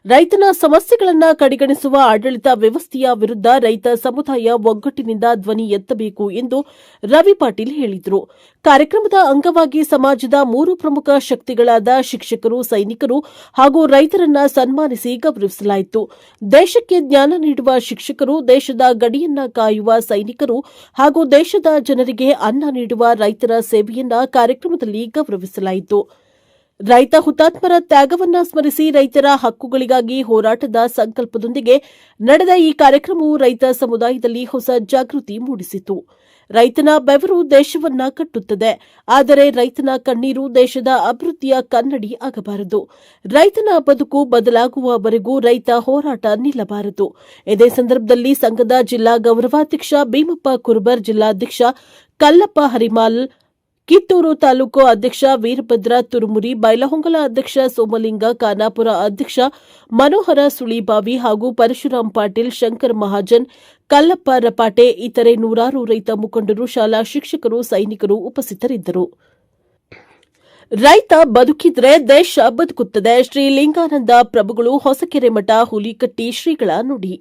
ರೈತನ ಸಮಸ್ಯೆಗಳನ್ನು ಕಡೆಗಣಿಸುವ ಆಡಳಿತ ವ್ಯವಸ್ಥೆಯ ವಿರುದ್ಧ ರೈತ ಸಮುದಾಯ ಒಗ್ಗಟ್ಟಿನಿಂದ ಧ್ವನಿ ಎತ್ತಬೇಕು ಎಂದು ರವಿ ಪಾಟೀಲ್ ಹೇಳಿದರು. ಕಾರ್ಯಕ್ರಮದ ಅಂಗವಾಗಿ ಸಮಾಜದ 3 ಪ್ರಮುಖ ಶಕ್ತಿಗಳಾದ ಶಿಕ್ಷಕರು, ಸೈನಿಕರು ಹಾಗೂ ರೈತರನ್ನ ಸನ್ಮಾನಿಸಿ ಗೌರವಿಸಲಾಯಿತು. ದೇಶಕ್ಕೆ ಜ್ಞಾನ ನೀಡುವ ಶಿಕ್ಷಕರು, ದೇಶದ ಗಡಿಯನ್ನ ಕಾಯುವ ಸೈನಿಕರು ಹಾಗೂ ದೇಶದ ಜನರಿಗೆ ಅನ್ನ ನೀಡುವ ರೈತರ ಸೇವೆಯನ್ನ ಕಾರ್ಯಕ್ರಮದಲ್ಲಿ ಗೌರವಿಸಲಾಯಿತು. ರೈತ ಹುತಾತ್ಮರ ತ್ಯಾಗವನ್ನ ಸ್ಮರಿಸಿ ರೈತರ ಹಕ್ಕುಗಳಿಗಾಗಿ ಹೋರಾಟದ ಸಂಕಲ್ಪದೊಂದಿಗೆ ನಡೆದ ಈ ಕಾರ್ಯಕ್ರಮವು ರೈತ ಸಮುದಾಯದಲ್ಲಿ ಹೊಸ ಜಾಗೃತಿ ಮೂಡಿಸಿತು. ರೈತನ ಬೆವರು ದೇಶವನ್ನ ಕಟ್ಟುತ್ತದೆ, ಆದರೆ ರೈತನ ಕಣ್ಣೀರು ದೇಶದ ಅಭಿವೃದ್ಧಿಯ ಕನ್ನಡಿ ಆಗಬಾರದು. ರೈತನ ಬದುಕು ಬದಲಾಗುವವರೆಗೂ ರೈತ ಹೋರಾಟ ನಿಲ್ಲಬಾರದು. ಇದೇ ಸಂದರ್ಭದಲ್ಲಿ ಸಂಘದ ಜಿಲ್ಲಾ ಗೌರವಾಧ್ಯಕ್ಷ ಭೀಮಪ್ಪ ಕುರುಬರ್, ಜಿಲ್ಲಾಧ್ಯಕ್ಷ ಕಲ್ಲಪ್ಪ ಹರಿಮಾಲ್, ಕಿತ್ತೂರು ತಾಲೂಕು ಅಧ್ಯಕ್ಷ ವೀರಭದ್ರ ತುರುಮುರಿ, ಬೈಲಹೊಂಗಲ ಅಧ್ಯಕ್ಷ ಸೋಮಲಿಂಗ, ಖಾನಾಪುರ ಅಧ್ಯಕ್ಷ ಮನೋಹರ ಸುಳಿಬಾವಿ ಹಾಗೂ ಪರಶುರಾಮ್ ಪಾಟೀಲ್, ಶಂಕರ್ ಮಹಾಜನ್, ಕಲ್ಲಪ್ಪ ರಪಾಟೆ, ಇತರೆ ನೂರಾರು ರೈತ ಮುಖಂಡರು, ಶಾಲಾ ಶಿಕ್ಷಕರು, ಸೈನಿಕರು ಉಪಸ್ಥಿತರಿದ್ದರು. ರೈತ ಬದುಕಿದ್ರೆ ದೇಶ ಬದುಕುತ್ತದೆ. ಶ್ರೀ ಲಿಂಗಾನಂದ ಪ್ರಭುಗಳು, ಹೊಸಕೆರೆ ಮಠ, ಹುಲಿಕಟ್ಟಿ ಶ್ರೀಗಳ ನುಡಿ.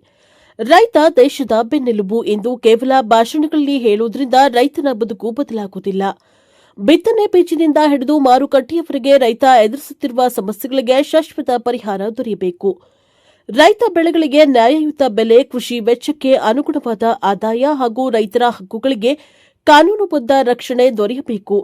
ರೈತ ದೇಶದ ಬೆನ್ನೆಲುಬು ಎಂದು ಕೇವಲ ಭಾಷಣಗಳಲ್ಲಿ ಹೇಳುವುದರಿಂದ ರೈತನ ಬದುಕು ಬದಲಾಗುವುದಿಲ್ಲ. ಬಿತ್ತನೆ ಬೀಜದಿಂದ ಹಿಡಿದು ಮಾರುಕಟ್ಟೆಯವರೆಗೆ ರೈತ ಎದುರಿಸುತ್ತಿರುವ ಸಮಸ್ಯೆಗಳಿಗೆ ಶಾಶ್ವತ ಪರಿಹಾರ ದೊರೆಯಬೇಕು. ರೈತ ಬೆಳೆಗಳಿಗೆ ನ್ಯಾಯಯುತ ಬೆಲೆ, ಕೃಷಿ ವೆಚ್ಚಕ್ಕೆ ಅನುಗುಣವಾದ ಆದಾಯ ಹಾಗೂ ರೈತರ ಹಕ್ಕುಗಳಿಗೆ ಕಾನೂನುಬದ್ಧ ರಕ್ಷಣೆ ದೊರೆಯಬೇಕು.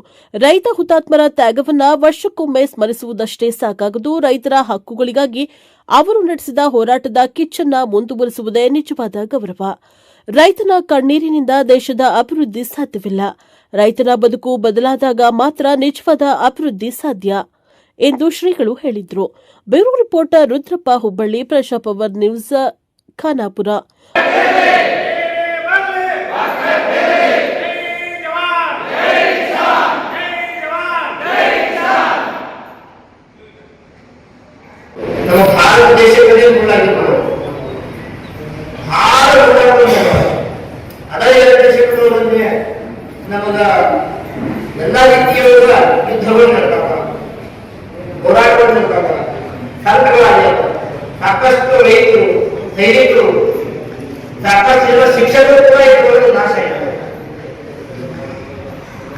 ರೈತ ಹುತಾತ್ಮರ ತ್ಯಾಗವನ್ನ ವರ್ಷಕ್ಕೊಮ್ಮೆ ಸ್ಮರಿಸುವುದಷ್ಟೇ ಸಾಕಾಗದು. ರೈತರ ಹಕ್ಕುಗಳಿಗಾಗಿ ಅವರು ನಡೆಸಿದ ಹೋರಾಟದ ಕಿಚ್ಚನ್ನ ಮುಂದುವರಿಸುವುದೇ ನಿಜವಾದ ಗೌರವ. ರೈತನ ಕಣ್ಣೀರಿನಿಂದ ದೇಶದ ಅಭಿವೃದ್ಧಿ ಸಾಧ್ಯವಿಲ್ಲ. ರೈತನ ಬದುಕು ಬದಲಾದಾಗ ಮಾತ್ರ ನಿಜವಾದ ಅಭಿವೃದ್ಧಿ ಸಾಧ್ಯ ಎಂದು ಶ್ರೀಗಳು ಹೇಳಿದರು. Bureau reporter Rudrappa Hubballi, Prajapower news, Khanapur. ನಮ್ಮ ಭಾರತ ದೇಶದಲ್ಲಿ ಮುಳ್ಳಾಗಿರ್ಬೋದು, ಭಾಳ ಅದ ಎರಡು ದೇಶಗಳು ಬಂದ್ರೆ ನಮಗ ಎಲ್ಲ ರೀತಿಯೊಳಗ ಯುದ್ಧಗಳು ನಡೆದಾವ, ಹೋರಾಟಗಳು ನಡೆದಾವ, ಕಲ್ಪಗಳಾಗ್ಯಾವ. ಸಾಕಷ್ಟು ರೈತರು, ಸೈನಿಕರು, ಸಾಕಷ್ಟು ಜನ ಶಿಕ್ಷಕರು ಕೂಡ ಇದ್ರೊಳಗೆ ನಾಶ ಆಗಿದೆ.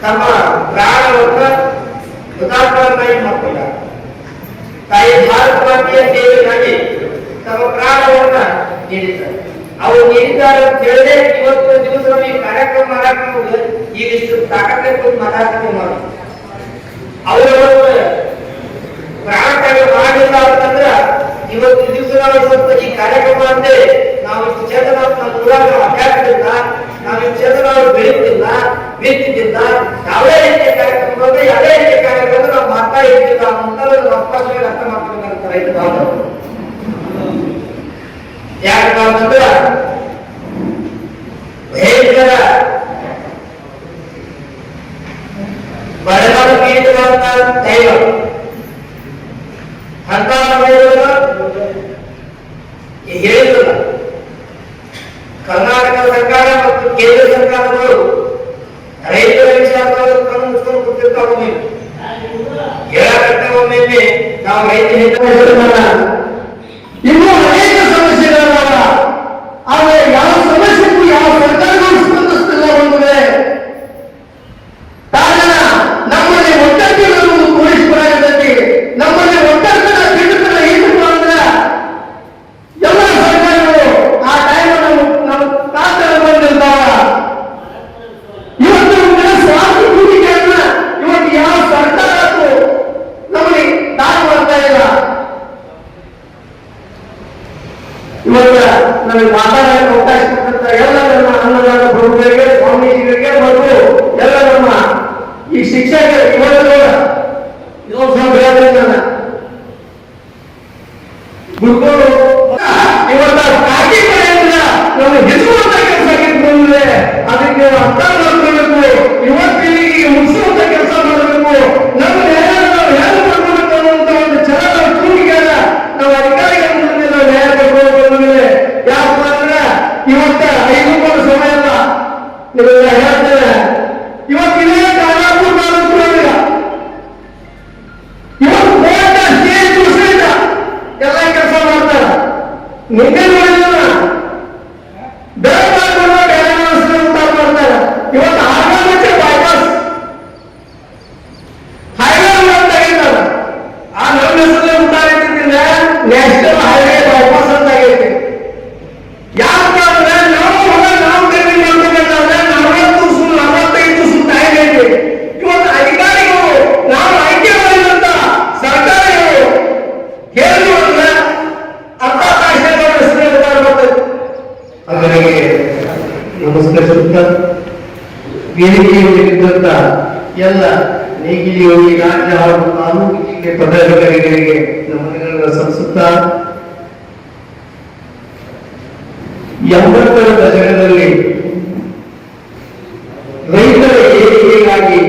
ತಮ್ಮ ಪ್ರಾಣವನ್ನ ಹುತಾತ್ಮರನ್ನಾಗಿ ಮಾಡ್ಕೊಂಡ ತಾಯಿ ಭಾರತ ಮಾತೆಯ ಸೇವೆಗಾಗಿ ತಮ್ಮ ಪ್ರಾಣವನ್ನ ನೀಡಿದ್ದಾರೆ. ಅವರು ನೀಡಿದ್ದಾರೆ ಅಂತ ಹೇಳಿದ್ರೆ ಇವತ್ತು ದಿವಸ ಈ ಕಾರ್ಯಕ್ರಮ ಮಾಡಕ್ಕೆ ಈಗಿಷ್ಟು ತಾಕತ್ತು ಮಾತಾಡ್ಕೊಂಡು ಮಾಡಿ ಅವರು ಪ್ರಾಣ ತ್ಯಾಗ ಮಾಡಿಲ್ಲ ಅಂತಂದ್ರೆ ಇವತ್ತು ದಿವಸ ನಾವು ಈ ಕಾರ್ಯಕ್ರಮ ಅಂದ್ರೆ ನಾವು ಇಷ್ಟು ಚಂದ ನಮ್ಮ ಊರಾಗ ಅಭ್ಯಾಸದಿಂದ ನಾವು ಇಷ್ಟು ಚಂದ ನಾವು ಬೆಳೀತಿಲ್ಲ, ಬೀಳ್ತಿದ್ದಿಲ್ಲ. ಯಾವುದೇ ರೀತಿಯ ಕಾರ್ಯಕ್ರಮ ಬಂದ್ರೆ ಯಾವುದೇ ರೀತಿಯ ಕಾರ್ಯಕ್ರಮ ನಾವು ಮಾಡ್ತಾ ಇರ್ತಿಲ್ಲ ಅಂತ ಸ್ಪಷ್ಟವಾಗಿ ಅರ್ಥ ಮಾಡ್ಕೊಳ್ತಾರೆ ರೈತ ಬಾಂಧವರು. ಯಾಕಪ್ಪ ಅಂತಂದ್ರ ಭಯಂಕರ ಬಡವರ ಪೀಡಿತವಾದ ದೈವ ಅಂತ ಹೇಳಿಲ್ಲ. ಕರ್ನಾಟಕ ಸರ್ಕಾರ ಮತ್ತು ಕೇಂದ್ರ ಸರ್ಕಾರಗಳು ರೈತರ ವಿಚಾರವಾಗಿ ಕಣ್ಣು ಮುಚ್ಕೊಂಡು ಕೂತಿರ್ತಾವೆ. ಹೇಳಕಟ್ಟೊಮ್ಮೆ ನಾವು ರೈತ ಇನ್ನೂ ಅನೇಕ ಸಮಸ್ಯೆಗಳಾದ, ಆದರೆ ಯಾವ ಸಮಸ್ಯೆಗೂ ಯಾವ ಸರ್ಕಾರಗಳು ಸ್ಪಂದಿಸ್ತಿಲ್ಲ. ಒಂದೇ ಕಾರಣ ನಮ್ಮಲ್ಲಿ ಒಟ್ಟನ್ನು ತೋರಿಸಬೇಕಾಗತ್ತೆ. ನಮ್ಮಲ್ಲಿ ಒಟ್ಟನ್ನ ತಿಂಡುತನ ಏನು ಅಂದ್ರೆ ಎಲ್ಲ ಸರ್ಕಾರಗಳು ಆ ಟೈಮ್ ನಮ್ಮ ತಾತ ಬಂದಿರ್ತಾವ. ಇವತ್ತು ಸ್ವಾರ್ಥ ಹೂಡಿಕೆಯನ್ನ ಇವತ್ತು ಯಾವ ಸರ್ಕಾರ ನಮಗೆ ದಾನ ಮಾಡ್ತಾ ಇಲ್ಲ. ಇವತ್ತು ನಮಗೆ ಮಾತಾಡಕ್ಕೆ ಅವಕಾಶ ಕೊಟ್ಟಂತ ಎಲ್ಲ ನಮ್ಮ ಅನ್ನದಾನ ಪ್ರಭುಗಳಿಗೆ, ಸ್ವಾಮೀಜಿಗಳಿಗೆ ಮತ್ತು ಎಲ್ಲ ನಮ್ಮ ಈ ಶಿಕ್ಷಕರು ಇವತ್ತು ಇದೊಂದು ಸಂಭ್ರಮ ಗುರುಗಳು ಇವತ್ತ ಕಾಕಿ ಕಡೆಯಿಂದ ನಾವು ಹೆಚ್ಚುವಂತ ಕೆಲಸ ಬಂದಿದೆ. ಅದಕ್ಕೆ ಅರ್ಥ ಮಾಡ್ಕೊಳ್ಬೇಕು. ಇವತ್ತಿಗೆ ಮುಗಿಸುವಂತ ಕೆಲಸ ಮಾಡಬೇಕು. ನಮ್ಮ ನ್ಯಾಯ ನಾವು ಹೇಗೆ ಮಾಡ್ಕೊಳ್ಬೇಕು ಅನ್ನುವಂತ ಒಂದು ಛಲ ಕೂಡಿಗೆಲ್ಲ ನಾವು ಅಧಿಕಾರಿಗಳ ಮುಂದೆ ನಾವು ನ್ಯಾಯ ಕೊಡ್ಬೇಕು. ಯಾಕಪ್ಪ ಅಂದ್ರೆ ಇವತ್ತ 5 ರೂಪಾಯಿ ಸಮಯ ಅಲ್ಲ, ನಿಮಗೆ ಹೇಳ್ತೇನೆ. ಇವತ್ತು ಇದೇ ಖಾನಾಪುರ ತಾಲೂಕಿನೊಳಗ ಇವತ್ತು ಕೋರ್ಟ್ ಸ್ಟೇಜ್ ಸಹಿತ ಎಲ್ಲ ಕೆಲಸ ಮಾಡ್ತಾರ. ನಿನ್ನೆ ನೋಡಿದ ಮಾಡ್ತಾರೆ. ಇವತ್ತು ಆಗಾಮಚ್ಚೆ ಬೈಪಾಸ್ ಹೈವೇ ತೆಗಿತಾರೆ. ಆ ನಮ್ಮ ಹೆಸರಲ್ಲಿ ಉಂಟಾಗಿದ್ದರಿಂದ ನ್ಯಾಷನಲ್ ಹೈವೇ ಬೈಪಾಸ್ ಅಂತ ಆಗೈತಿ. ಯಾಕಂದ್ರೆ ನಾವು ಕಡಿಮೆ ಮಾಡ್ಬೇಕಾದ್ರೆ 45 ಟೈಮ್ ಐತಿ. ಇವತ್ತು ಅಧಿಕಾರಿಗಳು ನಾವು ಆಯ್ಕೆ ಮಾಡಿದಂತ ಸರ್ಕಾರಗಳು ಹೇಳಿ ಅಂದ್ರೆ ಅರ್ಥ ಅದರಿಗೆ ನಮಸ್ಕರಿಸುತ್ತ ವೇದಿಕೆಯಲ್ಲಿದ್ದಂತ ಎಲ್ಲ ನೇಗಿಲಿ ಹೋಗಿ ರಾಜ್ಯ ಹಾಗೂ ತಾಲೂಕು ಜಿಲ್ಲೆ ಪದಾಧಿಕಾರಿಗಳಿಗೆ ನಮನಗಳನ್ನು ಸಲ್ಲಿಸುತ್ತ 80ರ ದಶಕದಲ್ಲಿ ರೈತರ ಏಳಿಗೆಗಾಗಿ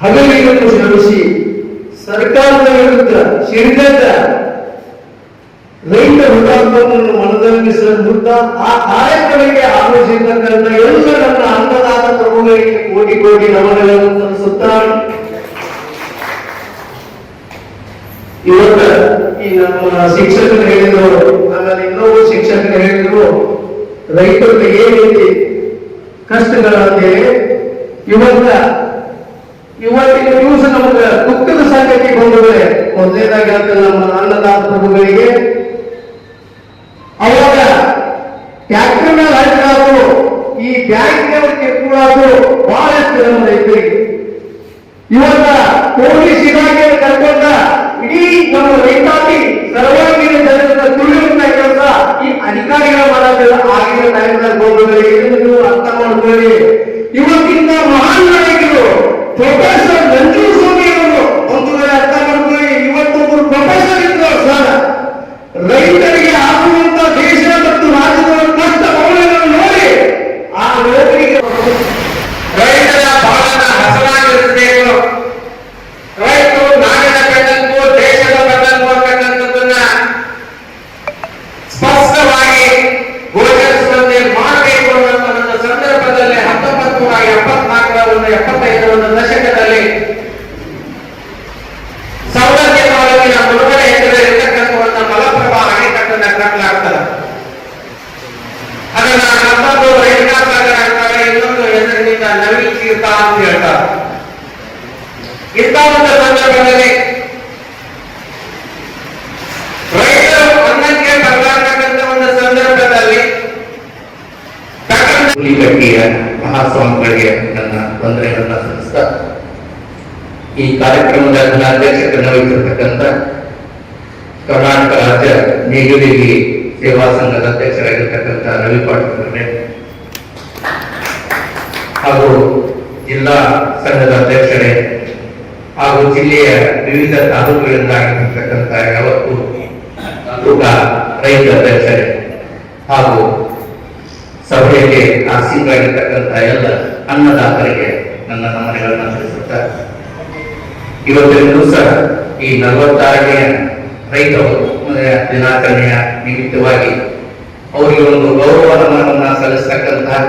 ಹಗಲಿರುಳು ಶ್ರಮಿಸಿ ಸರ್ಕಾರದ ವಿರುದ್ಧ ಸಿಡಿದ ರೈತ ಹುತಾತ್ಮವನ್ನು ಮನದಂಗಿಸುತ್ತ ಆ ಕಾರ್ಯಕ್ರಮಕ್ಕೆ ಆಗಮಿಸಿರ್ತಕ್ಕಂಥ ಎಲ್ಲ ನನ್ನ ಅನ್ನದಾತ ಪ್ರಭುಗಳಿಗೆ ಕೋಟಿ ಕೋಟಿ ನಮನಗಳನ್ನು ಸಲ್ಲಿಸುತ್ತಾ ಇವತ್ತು ಈ ನಮ್ಮ ಶಿಕ್ಷಕರು ಹೇಳಿದ್ರು, ಆಮೇಲೆ ಇನ್ನೊಬ್ಬರು ಶಿಕ್ಷಕರು ಹೇಳಿದ್ರು, ರೈತರಿಗೆ ಏನ್ ರೀತಿ ಕಷ್ಟಗಳಂತೇಳಿ ಇವತ್ತಿನ ದಿವಸ ನಮಗೆ ದುಃಖದ ಸಂಗತಿ ಬಂದರೆ ಮೊದಲನೇದಾಗಿ ನಮ್ಮ ಅನ್ನದಾತ ಪ್ರಭುಗಳಿಗೆ ಅವಾಗ ಟ್ಯಾಕ್ಟರ್ ಮೇಲೆ ಹಾಕಿದ್ರು ಈ ಈ ಬ್ಯಾಂಕಿನವರು ಕೆಟ್ಟುಕೊಳ್ಳೋದು ಬಹಳಷ್ಟು ನಮ್ಮ ರೈತರಿಗೆ. ಇವತ್ತ ಪೊಲೀಸ್ ಇಲಾಖೆಯನ್ನು ಕರ್ಕೊಂಡ ಇಡೀ ನಮ್ಮ ರೈತಾಪಿ ಸರ್ವಾಂಗೀಣ ಜನರನ್ನ ತುಳಿಯುವಂತ ಕೆಲಸ ಈ ಅಧಿಕಾರಿಗಳ ಮಾಡೋದಿಲ್ಲ. ಆಗಿನ ಟೈಮ್ನಲ್ಲಿ ಹೋಗೋದ್ರಲ್ಲಿ ನೀವು ಅರ್ಥ ಮಾಡ್ಕೊಳ್ಳಿ. ಇವತ್ತಿಂದ ಮಹಾನ್ ನಾಯಕರು ಪ್ರೊಫೆಸರ್ ನಂಜುಸ್ವಾಮಿ ಅವರು ಒಂದು ಅರ್ಥ ಮಾಡ್ಕೊಳ್ಳಿ. ಇವತ್ತೊಬ್ಬರು ಪ್ರೊಫೆಸರ್ ಇದ್ರು ಸರ್, ರೈತರಿಗೆ ಆಗುವಂತ ದೇಶ ಮತ್ತು ರಾಜ್ಯದ ಕಷ್ಟ ಮೌಲ್ಯಗಳನ್ನು ನೋಡಿ ಆ ರೈತರಿಗೆ ರೈತರ ಬಾಳನ್ನ ಹಸನಾಗಿರಿಸಬೇಕು. ರೈತರು ನಾಡಿನ ಬೆನ್ನೆಲುಬು, ದೇಶದ ಬೆನ್ನೆಲುಬು ಅಂತಕ್ಕಂಥದ್ದನ್ನ ಸ್ಪಷ್ಟವಾಗಿ ಗೋಚರಿಸುವಂತೆ ಮಾಡಬೇಕು ಅನ್ನುವಂಥ ಒಂದು ಸಂದರ್ಭದಲ್ಲಿ 1974 ದಶಕದಲ್ಲಿ ಸೌಲಭ್ಯ ತಾಲೂಕಿನ ಮುಳುಗಡೆ ಇರತಕ್ಕಂಥ ಒಂದು ಮಲಪ್ರಭಾ ಅಣೆಕಟ್ಟನ್ನ ಕಟ್ಟಲಾಗ್ತದೆ. ಅದನ್ನ ಮತ್ತೊಂದು ರೈತಾಸಾಗರ ಅಂತಾರೆ, ಇನ್ನೊಂದು ಹೆಸರಿನಿಂದ ನವೀಕೃತ ಅಂತ ಹೇಳ್ತಾರೆ. ಇಂಥ ಒಂದು ಸಂದರ್ಭದಲ್ಲಿ ರೈತರು ಅನ್ನಕ್ಕೆ ಬರಲಾಗತಕ್ಕಂಥ ಒಂದು ಸಂದರ್ಭದಲ್ಲಿ ಹುಲಿಕಟ್ಟಿಯ ಮಹಾಸ್ವಾಮಿಗಳಿಗೆ ನನ್ನ ವಂದನೆಗಳನ್ನ ಸಲ್ಲಿಸ್ತಾ ಈ ಕಾರ್ಯಕ್ರಮದ ಅಧ್ಯಕ್ಷತೆಯನ್ನು ವಹಿಸಿರ್ತಕ್ಕಂಥ ಕರ್ನಾಟಕ ರಾಜ್ಯ ನೀಲಗಿರಿ ಸೇವಾ ಸಂಘದ ಅಧ್ಯಕ್ಷರಾಗಿರ್ತಕ್ಕಂಥ ರವಿ ಪಾಟೀಲ್ ಹಾಗೂ ಜಿಲ್ಲಾ ಸಂಘದ ಅಧ್ಯಕ್ಷರೇ ಹಾಗೂ ಜಿಲ್ಲೆಯ ವಿವಿಧ ತಾಲೂಕುಗಳಿಂದ ಆಗಿರ್ತಕ್ಕಂಥ ಯಾವತ್ತು ತಾಲೂಕಾ ರೈತ ಅಧ್ಯಕ್ಷರೇ ಹಾಗೂ ಸಭೆಯಲ್ಲಿ ಆಸೀನರಾಗಿರ್ತಕ್ಕಂಥ ಎಲ್ಲ ಅನ್ನದಾತರಿಗೆ ನನ್ನ ನಮನಗಳನ್ನು ತಿಳಿಸುತ್ತಾರೆ. ಇವತ್ತಿನ ದಿವಸ ಈ 46ನೇ ರೈತ ದಿನಾಚರಣೆಯ ನಿಮಿತ್ತವಾಗಿ ಅವರಿಗೆ ಒಂದು ಗೌರವ ನಮನವನ್ನ ಸಲ್ಲಿಸತಕ್ಕಂತಹ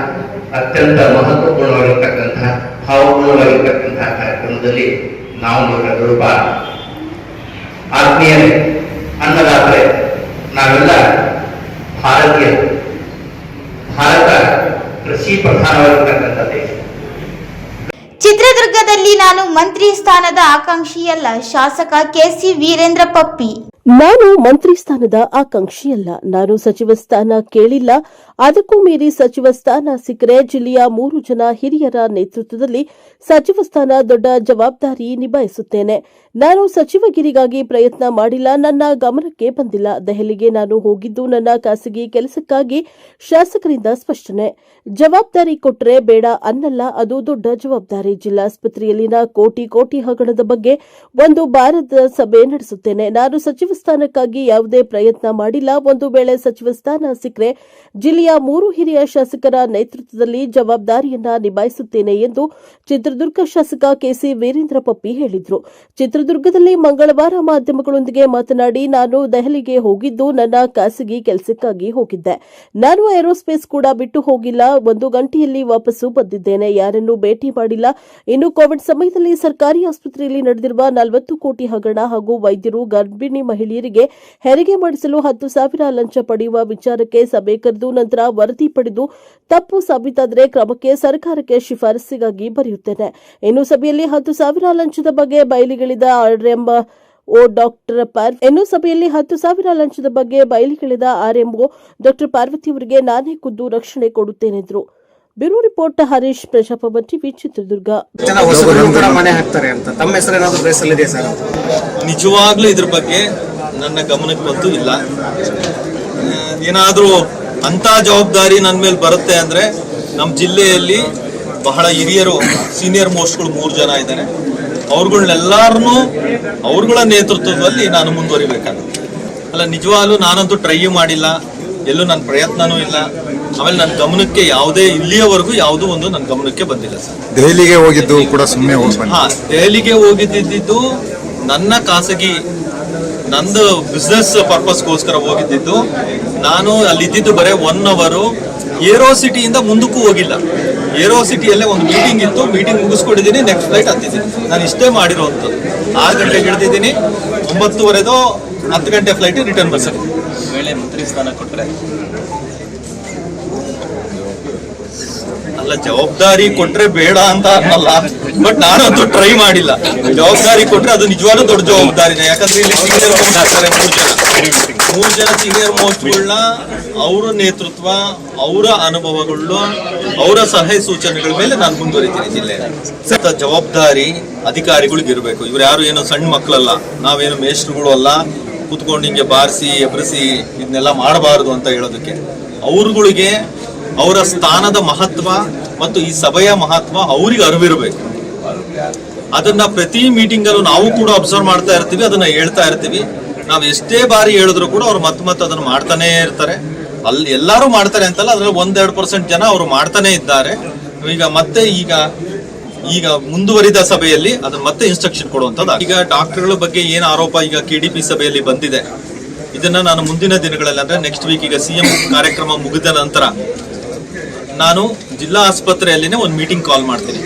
ಅತ್ಯಂತ ಮಹತ್ವಪೂರ್ಣವಾಗಿರ್ತಕ್ಕಂತಹ ಭಾವಪೂರ್ಣವಾಗಿರ್ತಕ್ಕಂತಹ ಕಾರ್ಯಕ್ರಮದಲ್ಲಿ ನಾವು ಸ್ವಲ್ಪ ಆತ್ಮೀಯರೇ, ಅನ್ನದಾತರೇ, ನಾವೆಲ್ಲ ಭಾರತೀಯರು. ಭಾರತ ಕೃಷಿ ಪ್ರಧಾನವಾಗಿರ್ತಕ್ಕಂಥ ದೇಶ. ಚಿತ್ರದುರ್ಗದಲ್ಲಿ ನಾನು ಮಂತ್ರಿ ಸ್ಥಾನದ ಆಕಾಂಕ್ಷಿಯಲ್ಲ, ಶಾಸಕ ಕೆಸಿ ವೀರೇಂದ್ರ ಪಪ್ಪಿ. ನಾನು ಮಂತ್ರಿ ಸ್ಥಾನದ ಆಕಾಂಕ್ಷಿಯಲ್ಲ, ನಾನು ಸಚಿವ ಸ್ಥಾನ ಕೇಳಿಲ್ಲ. ಅದಕ್ಕೂ ಮೀರಿ ಸಚಿವ ಸ್ಥಾನ ಸಿಕ್ಕರೆ ಜಿಲ್ಲೆಯ 3 ಜನ ಹಿರಿಯರ ನೇತೃತ್ವದಲ್ಲಿ ಸಚಿವ ಸ್ಥಾನ ದೊಡ್ಡ ಜವಾಬ್ದಾರಿ ನಿಭಾಯಿಸುತ್ತೇನೆ. ನಾನು ಸಚಿವಗಿರಿಗಾಗಿ ಪ್ರಯತ್ನ ಮಾಡಿಲ್ಲ, ನನ್ನ ಗಮನಕ್ಕೆ ಬಂದಿಲ್ಲ. ದೆಹಲಿಗೆ ನಾನು ಹೋಗಿದ್ದು ನನ್ನ ಖಾಸಗಿ ಕೆಲಸಕ್ಕಾಗಿ. ಶಾಸಕರಿಂದ ಸ್ಪಷ್ಟನೆ. ಜವಾಬ್ದಾರಿ ಕೊಟ್ಟರೆ ಬೇಡ ಅನ್ನಲ್ಲ, ಅದು ದೊಡ್ಡ ಜವಾಬ್ದಾರಿ. ಜಿಲ್ಲಾಸ್ಪತ್ರೆಯಲ್ಲಿನ ಕೋಟಿ ಹಗರಣದ ಬಗ್ಗೆ ಒಂದು ಬಾರದ ಸಭೆ ನಡೆಸುತ್ತೇನೆ. ನಾನು ಸಚಿವ ಸ್ಥಾನಕ್ಕಾಗಿ ಯಾವುದೇ ಪ್ರಯತ್ನ ಮಾಡಿಲ್ಲ. ಒಂದು ವೇಳೆ ಸಚಿವ ಸ್ಥಾನ ಸಿಕ್ಕರೆ ಜಿಲ್ಲೆಯ 3 ಹಿರಿಯ ಶಾಸಕರ ನೇತೃತ್ವದಲ್ಲಿ ಜವಾಬ್ದಾರಿಯನ್ನ ನಿಭಾಯಿಸುತ್ತೇನೆ ಎಂದು ಚಿತ್ರದುರ್ಗ ಶಾಸಕ ಕೆಸಿ ವೀರೇಂದ್ರ ಪಪ್ಪಿ ಹೇಳಿದರು. ಚಿತ್ರದುರ್ಗದಲ್ಲಿ ಮಂಗಳವಾರ ಮಾಧ್ಯಮಗಳೊಂದಿಗೆ ಮಾತನಾಡಿ, ನಾನು ದೆಹಲಿಗೆ ಹೋಗಿದ್ದು ನನ್ನ ಖಾಸಗಿ ಕೆಲಸಕ್ಕಾಗಿ ಹೋಗಿದ್ದೆ. ನಾನು ಏರೋಸ್ಪೇಸ್ ಕೂಡ ಬಿಟ್ಟು ಹೋಗಿಲ್ಲ. 1 ಗಂಟೆಯಲ್ಲಿ ವಾಪಸ್ಸು ಬಂದಿದ್ದೇನೆ. ಯಾರನ್ನೂ ಭೇಟಿ ಮಾಡಿಲ್ಲ. ಇನ್ನು ಕೋವಿಡ್ ಸಮಯದಲ್ಲಿ ಸರ್ಕಾರಿ ಆಸ್ಪತ್ರೆಯಲ್ಲಿ ನಡೆದಿರುವ 40 ಕೋಟಿ ಹಗರಣ ಹಾಗೂ ವೈದ್ಯರು ಗರ್ಭಿಣಿ ಮಹಿಳೆಯರಿಗೆ ಹೆರಿಗೆ ಮಾಡಿಸಲು 10,000 ಲಂಚ ಪಡೆಯುವ ವಿಚಾರಕ್ಕೆ ಸಭೆ ಕರೆದು ನಂತರ ವರದಿ ಪಡೆದು ತಪ್ಪು ಸಾಬೀತಾದರೆ ಕ್ರಮಕ್ಕೆ ಸರ್ಕಾರಕ್ಕೆ ಶಿಫಾರಸ್ಸಿಗಾಗಿ ಬರೆಯುತ್ತೇನೆ. ಇನ್ನು ಸಭೆಯಲ್ಲಿ 10,000 ಲಂಚದ ಬಗ್ಗೆ ಬಯಲಿಗಳಿದ ಆರ್ಎಂಒ ಡಾಕ್ಟರ್ ಪಾರ್ವತಿ ಅವರಿಗೆ ನಾನೇ ಖುದ್ದು ರಕ್ಷಣೆ ಕೊಡುತ್ತೇನೆಂದರು. Bureau report Harish, Prajaprabha TV, Chitradurga. ಮನೆ ಹಾಕ್ತಾರೆ ಅಂತ ತಮ್ಮ ಹೆಸರು ಏನಾದರೂ ಬೇಸಲ್ಲಿದೆ ಸರ್? ನಿಜವಾಗ್ಲೂ ಇದ್ರ ಬಗ್ಗೆ ನನ್ನ ಗಮನಕ್ಕೆ ಬಂತು ಇಲ್ಲ. ಏನಾದರೂ ಅಂತ ಜವಾಬ್ದಾರಿ ನನ್ನ ಮೇಲೆ ಬರುತ್ತೆ ಅಂದ್ರೆ ನಮ್ಮ ಜಿಲ್ಲೆಯಲ್ಲಿ ಬಹಳ ಹಿರಿಯರು ಸೀನಿಯರ್ ಮೋಸ್ಟ್ಗಳು 3 ಜನ ಇದ್ದಾರೆ. ಅವ್ರುಗಳನ್ನೆಲ್ಲರನ್ನೂ ಅವ್ರಗಳ ನೇತೃತ್ವದಲ್ಲಿ ನಾನು ಮುಂದುವರಿಬೇಕಾಗುತ್ತೆ. ಅಲ್ಲ, ನಿಜವಾಗ್ಲೂ ನಾನಂತೂ ಟ್ರೈ ಮಾಡಿಲ್ಲ, ಎಲ್ಲೂ ನನ್ನ ಪ್ರಯತ್ನನೂ ಇಲ್ಲ. ಆಮೇಲೆ ನನ್ನ ಗಮನಕ್ಕೆ ಯಾವುದೇ ಇಲ್ಲಿಯವರೆಗೂ ಯಾವುದೂ ಒಂದು ನನ್ನ ಗಮನಕ್ಕೆ ಬಂದಿಲ್ಲ ಸರ್. ದೆಹಲಿಗೆ ಹೋಗಿದ್ದು ಕೂಡ ಸುಮ್ಮನೆ ದೆಹಲಿಗೆ ಹೋಗಿದ್ದು ನನ್ನ ಖಾಸಗಿ ನಂದು ಬಿಸ್ನೆಸ್ ಪರ್ಪಸ್ಗೋಸ್ಕರ ಹೋಗಿದ್ದು. ನಾನು ಅಲ್ಲಿದ್ದು ಬರೀ 1 ಅವರ್ ಏರೋ ಸಿಟಿಯಿಂದ ಮುಂದಕ್ಕೂ ಹೋಗಿಲ್ಲ. ಏರೋ ಸಿಟಿಯಲ್ಲೇ ಒಂದು ಮೀಟಿಂಗ್ ಇತ್ತು, ಮೀಟಿಂಗ್ ಮುಗಿಸ್ಕೊಂಡಿದ್ದೀನಿ, ನೆಕ್ಸ್ಟ್ ಫ್ಲೈಟ್ ಹತ್ತಿದ್ದೀನಿ. ನಾನು ಇಷ್ಟೇ ಮಾಡಿರೋವಂಥದ್ದು. 6 ಗಂಟೆಗೆ ಹಿಡಿದಿದ್ದೀನಿ, 9:30 10 ಗಂಟೆ ಫ್ಲೈಟ್ ರಿಟರ್ನ್ ಬರ್ಸಲ್ಲಿ. ವೇಳೆ ಮಂತ್ರಿ ಸ್ಥಾನ ಕೊಟ್ಟರೆ ಅಲ್ಲ, ಜವಾಬ್ದಾರಿ ಕೊಟ್ರೆ ಬೇಡ ಅಂತ ಅನ್ನಲ್ಲ, ಬಟ್ ನಾನಂತೂ ಟ್ರೈ ಮಾಡಿಲ್ಲ. ಜವಾಬ್ದಾರಿ ಕೊಟ್ರೆ ಅದು ನಿಜವಾಗ್ಲೂ ದೊಡ್ಡ ಜವಾಬ್ದಾರಿನೇ. ಯಾಕಂದ್ರೆ ಇಲ್ಲಿ 3 ಜನ 3 ಜನ ಸೀನಿಯರ್ ಮೋಸ್ಟ್ಗಳನ್ನ ಅವರ ನೇತೃತ್ವ, ಅವರ ಅನುಭವಗಳು, ಅವರ ಸಲಹೆ ಸೂಚನೆಗಳ ಮೇಲೆ ನಾನು ಮುಂದುವರಿತೀನಿ. ಜಿಲ್ಲೆ ಜವಾಬ್ದಾರಿ ಅಧಿಕಾರಿಗಳಿಗೆ ಇರಬೇಕು. ಇವ್ರು ಯಾರು ಏನೋ ಸಣ್ಣ ಮಕ್ಕಳಲ್ಲ, ನಾವೇನು ಮೇಷ್ಟ್ರುಗಳು ಅಲ್ಲ, ಕೂತ್ಕೊಂಡು ಹಿಂಗೆ ಬಾರಿಸಿ ಎಬ್ರಿಸಿ ಇದನ್ನೆಲ್ಲ ಮಾಡಬಾರದು ಅಂತ ಹೇಳೋದಕ್ಕೆ. ಅವ್ರುಗಳಿಗೆ ಅವರ ಸ್ಥಾನದ ಮಹತ್ವ ಮತ್ತು ಈ ಸಭೆಯ ಮಹತ್ವ ಅವ್ರಿಗೆ ಅರಿವಿರಬೇಕು. ಅದನ್ನ ಪ್ರತಿ ಮೀಟಿಂಗ್ ಅಲ್ಲೂ ನಾವು ಕೂಡ ಅಬ್ಸರ್ವ್ ಮಾಡ್ತಾ ಇರ್ತೀವಿ, ಅದನ್ನ ಹೇಳ್ತಾ ಇರ್ತೀವಿ. ನಾವು ಎಷ್ಟೇ ಬಾರಿ ಹೇಳಿದ್ರು ಕೂಡ ಅವ್ರು ಮತ್ತೆ ಅದನ್ನ ಮಾಡ್ತಾನೆ ಇರ್ತಾರೆ. ಅಲ್ಲಿ ಎಲ್ಲರೂ ಮಾಡ್ತಾರೆ ಅಂತಲ್ಲ, ಅದ್ರಲ್ಲಿ 1-2% ಜನ ಅವರು ಮಾಡ್ತಾನೆ ಇದ್ದಾರೆ. ಈಗ ಮುಂದುವರಿದ ಸಭೆಯಲ್ಲಿ ಅದನ್ನ ಮತ್ತೆ ಇನ್ಸ್ಟ್ರಕ್ಷನ್ ಕೊಡುವಂಥದ್ದು. ಈಗ ಡಾಕ್ಟರ್ಗಳ ಬಗ್ಗೆ ಏನು ಆರೋಪ ಈಗ KDP ಸಭೆಯಲ್ಲಿ ಬಂದಿದೆ, ಇದನ್ನ ನಾನು ಮುಂದಿನ ದಿನಗಳಲ್ಲಿ ಅಂದ್ರೆ ನೆಕ್ಸ್ಟ್ ವೀಕ್, ಈಗ CM ಕಾರ್ಯಕ್ರಮ ಮುಗಿದ ನಂತರ ನಾನು ಜಿಲ್ಲಾ ಆಸ್ಪತ್ರೆಯಲ್ಲಿನೇ ಒಂದು ಮೀಟಿಂಗ್ ಕಾಲ್ ಮಾಡ್ತೀನಿ.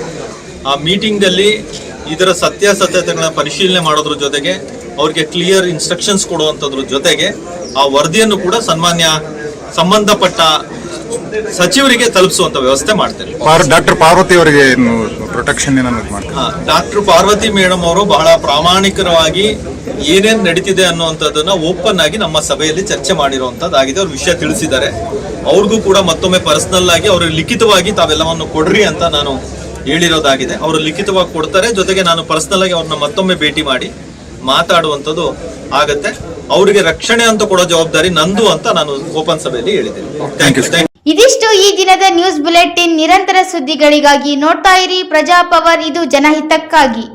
ಆ ಮೀಟಿಂಗ್ ಅಲ್ಲಿ ಇದರ ಸತ್ಯಾಸತ್ಯತೆಗಳನ್ನ ಪರಿಶೀಲನೆ ಮಾಡೋದ್ರ ಜೊತೆಗೆ ಅವ್ರಿಗೆ ಕ್ಲಿಯರ್ ಇನ್ಸ್ಟ್ರಕ್ಷನ್ಸ್ ಕೊಡುವಂಥದ್ರ ಜೊತೆಗೆ ಆ ವರದಿಯನ್ನು ಕೂಡ ಸಂಬಂಧಪಟ್ಟ ಸಚಿವರಿಗೆ ತಲುಪಿಸುವಂತ ವ್ಯವಸ್ಥೆ ಮಾಡ್ತೇನೆ. ಡಾಕ್ಟರ್ ಪಾರ್ವತಿ ಅವರಿಗೆ ಪ್ರೊಟೆಕ್ಷನ್ ಡಾಕ್ಟರ್ ಪಾರ್ವತಿ ಮೇಡಮ್ ಅವರು ಬಹಳ ಪ್ರಾಮಾಣಿಕರವಾಗಿ ಏನೇನ್ ನಡೀತಿದೆ ಅನ್ನುವಂಥದ್ದನ್ನ ಓಪನ್ ಆಗಿ ನಮ್ಮ ಸಭೆಯಲ್ಲಿ ಚರ್ಚೆ ಮಾಡಿರುವಂತದ್ದಾಗಿದೆ. ಅವ್ರ ವಿಷಯ ತಿಳಿಸಿದ್ದಾರೆ. ಅವ್ರಿಗೂ ಕೂಡ ಮತ್ತೊಮ್ಮೆ ಪರ್ಸನಲ್ ಆಗಿ ಅವರು ಲಿಖಿತವಾಗಿ ತಾವೆಲ್ಲವನ್ನು ಕೊಡ್ರಿ ಅಂತ ನಾನು ಹೇಳಿರೋದಾಗಿದೆ. ಅವರು ಲಿಖಿತವಾಗಿ ಕೊಡ್ತಾರೆ. ಜೊತೆಗೆ ನಾನು ಪರ್ಸನಲ್ ಆಗಿ ಅವ್ರನ್ನ ಮತ್ತೊಮ್ಮೆ ಭೇಟಿ ಮಾಡಿ ಮಾತಾಡುವಂಥದ್ದು ಆಗತ್ತೆ. ಅವರಿಗೆ ರಕ್ಷಣೆ ಅಂತ ಕೊಡೋ ಜವಾಬ್ದಾರಿ ನಂದು ಅಂತ ನಾನು ಓಪನ್ ಸಭೆಯಲ್ಲಿ ಹೇಳಿದ್ದೇನೆ. Thank you. ಇದಿಷ್ಟು ಈ ದಿನದ ನ್ಯೂಸ್ ಬುಲೆಟಿನ್. ನಿರಂತರ ಸುದ್ದಿಗಳಿಗಾಗಿ ನೋಡ್ತಾ ಇರಿ ಪ್ರಜಾ ಪವರ್, ಇದು ಜನಹಿತಕ್ಕಾಗಿ.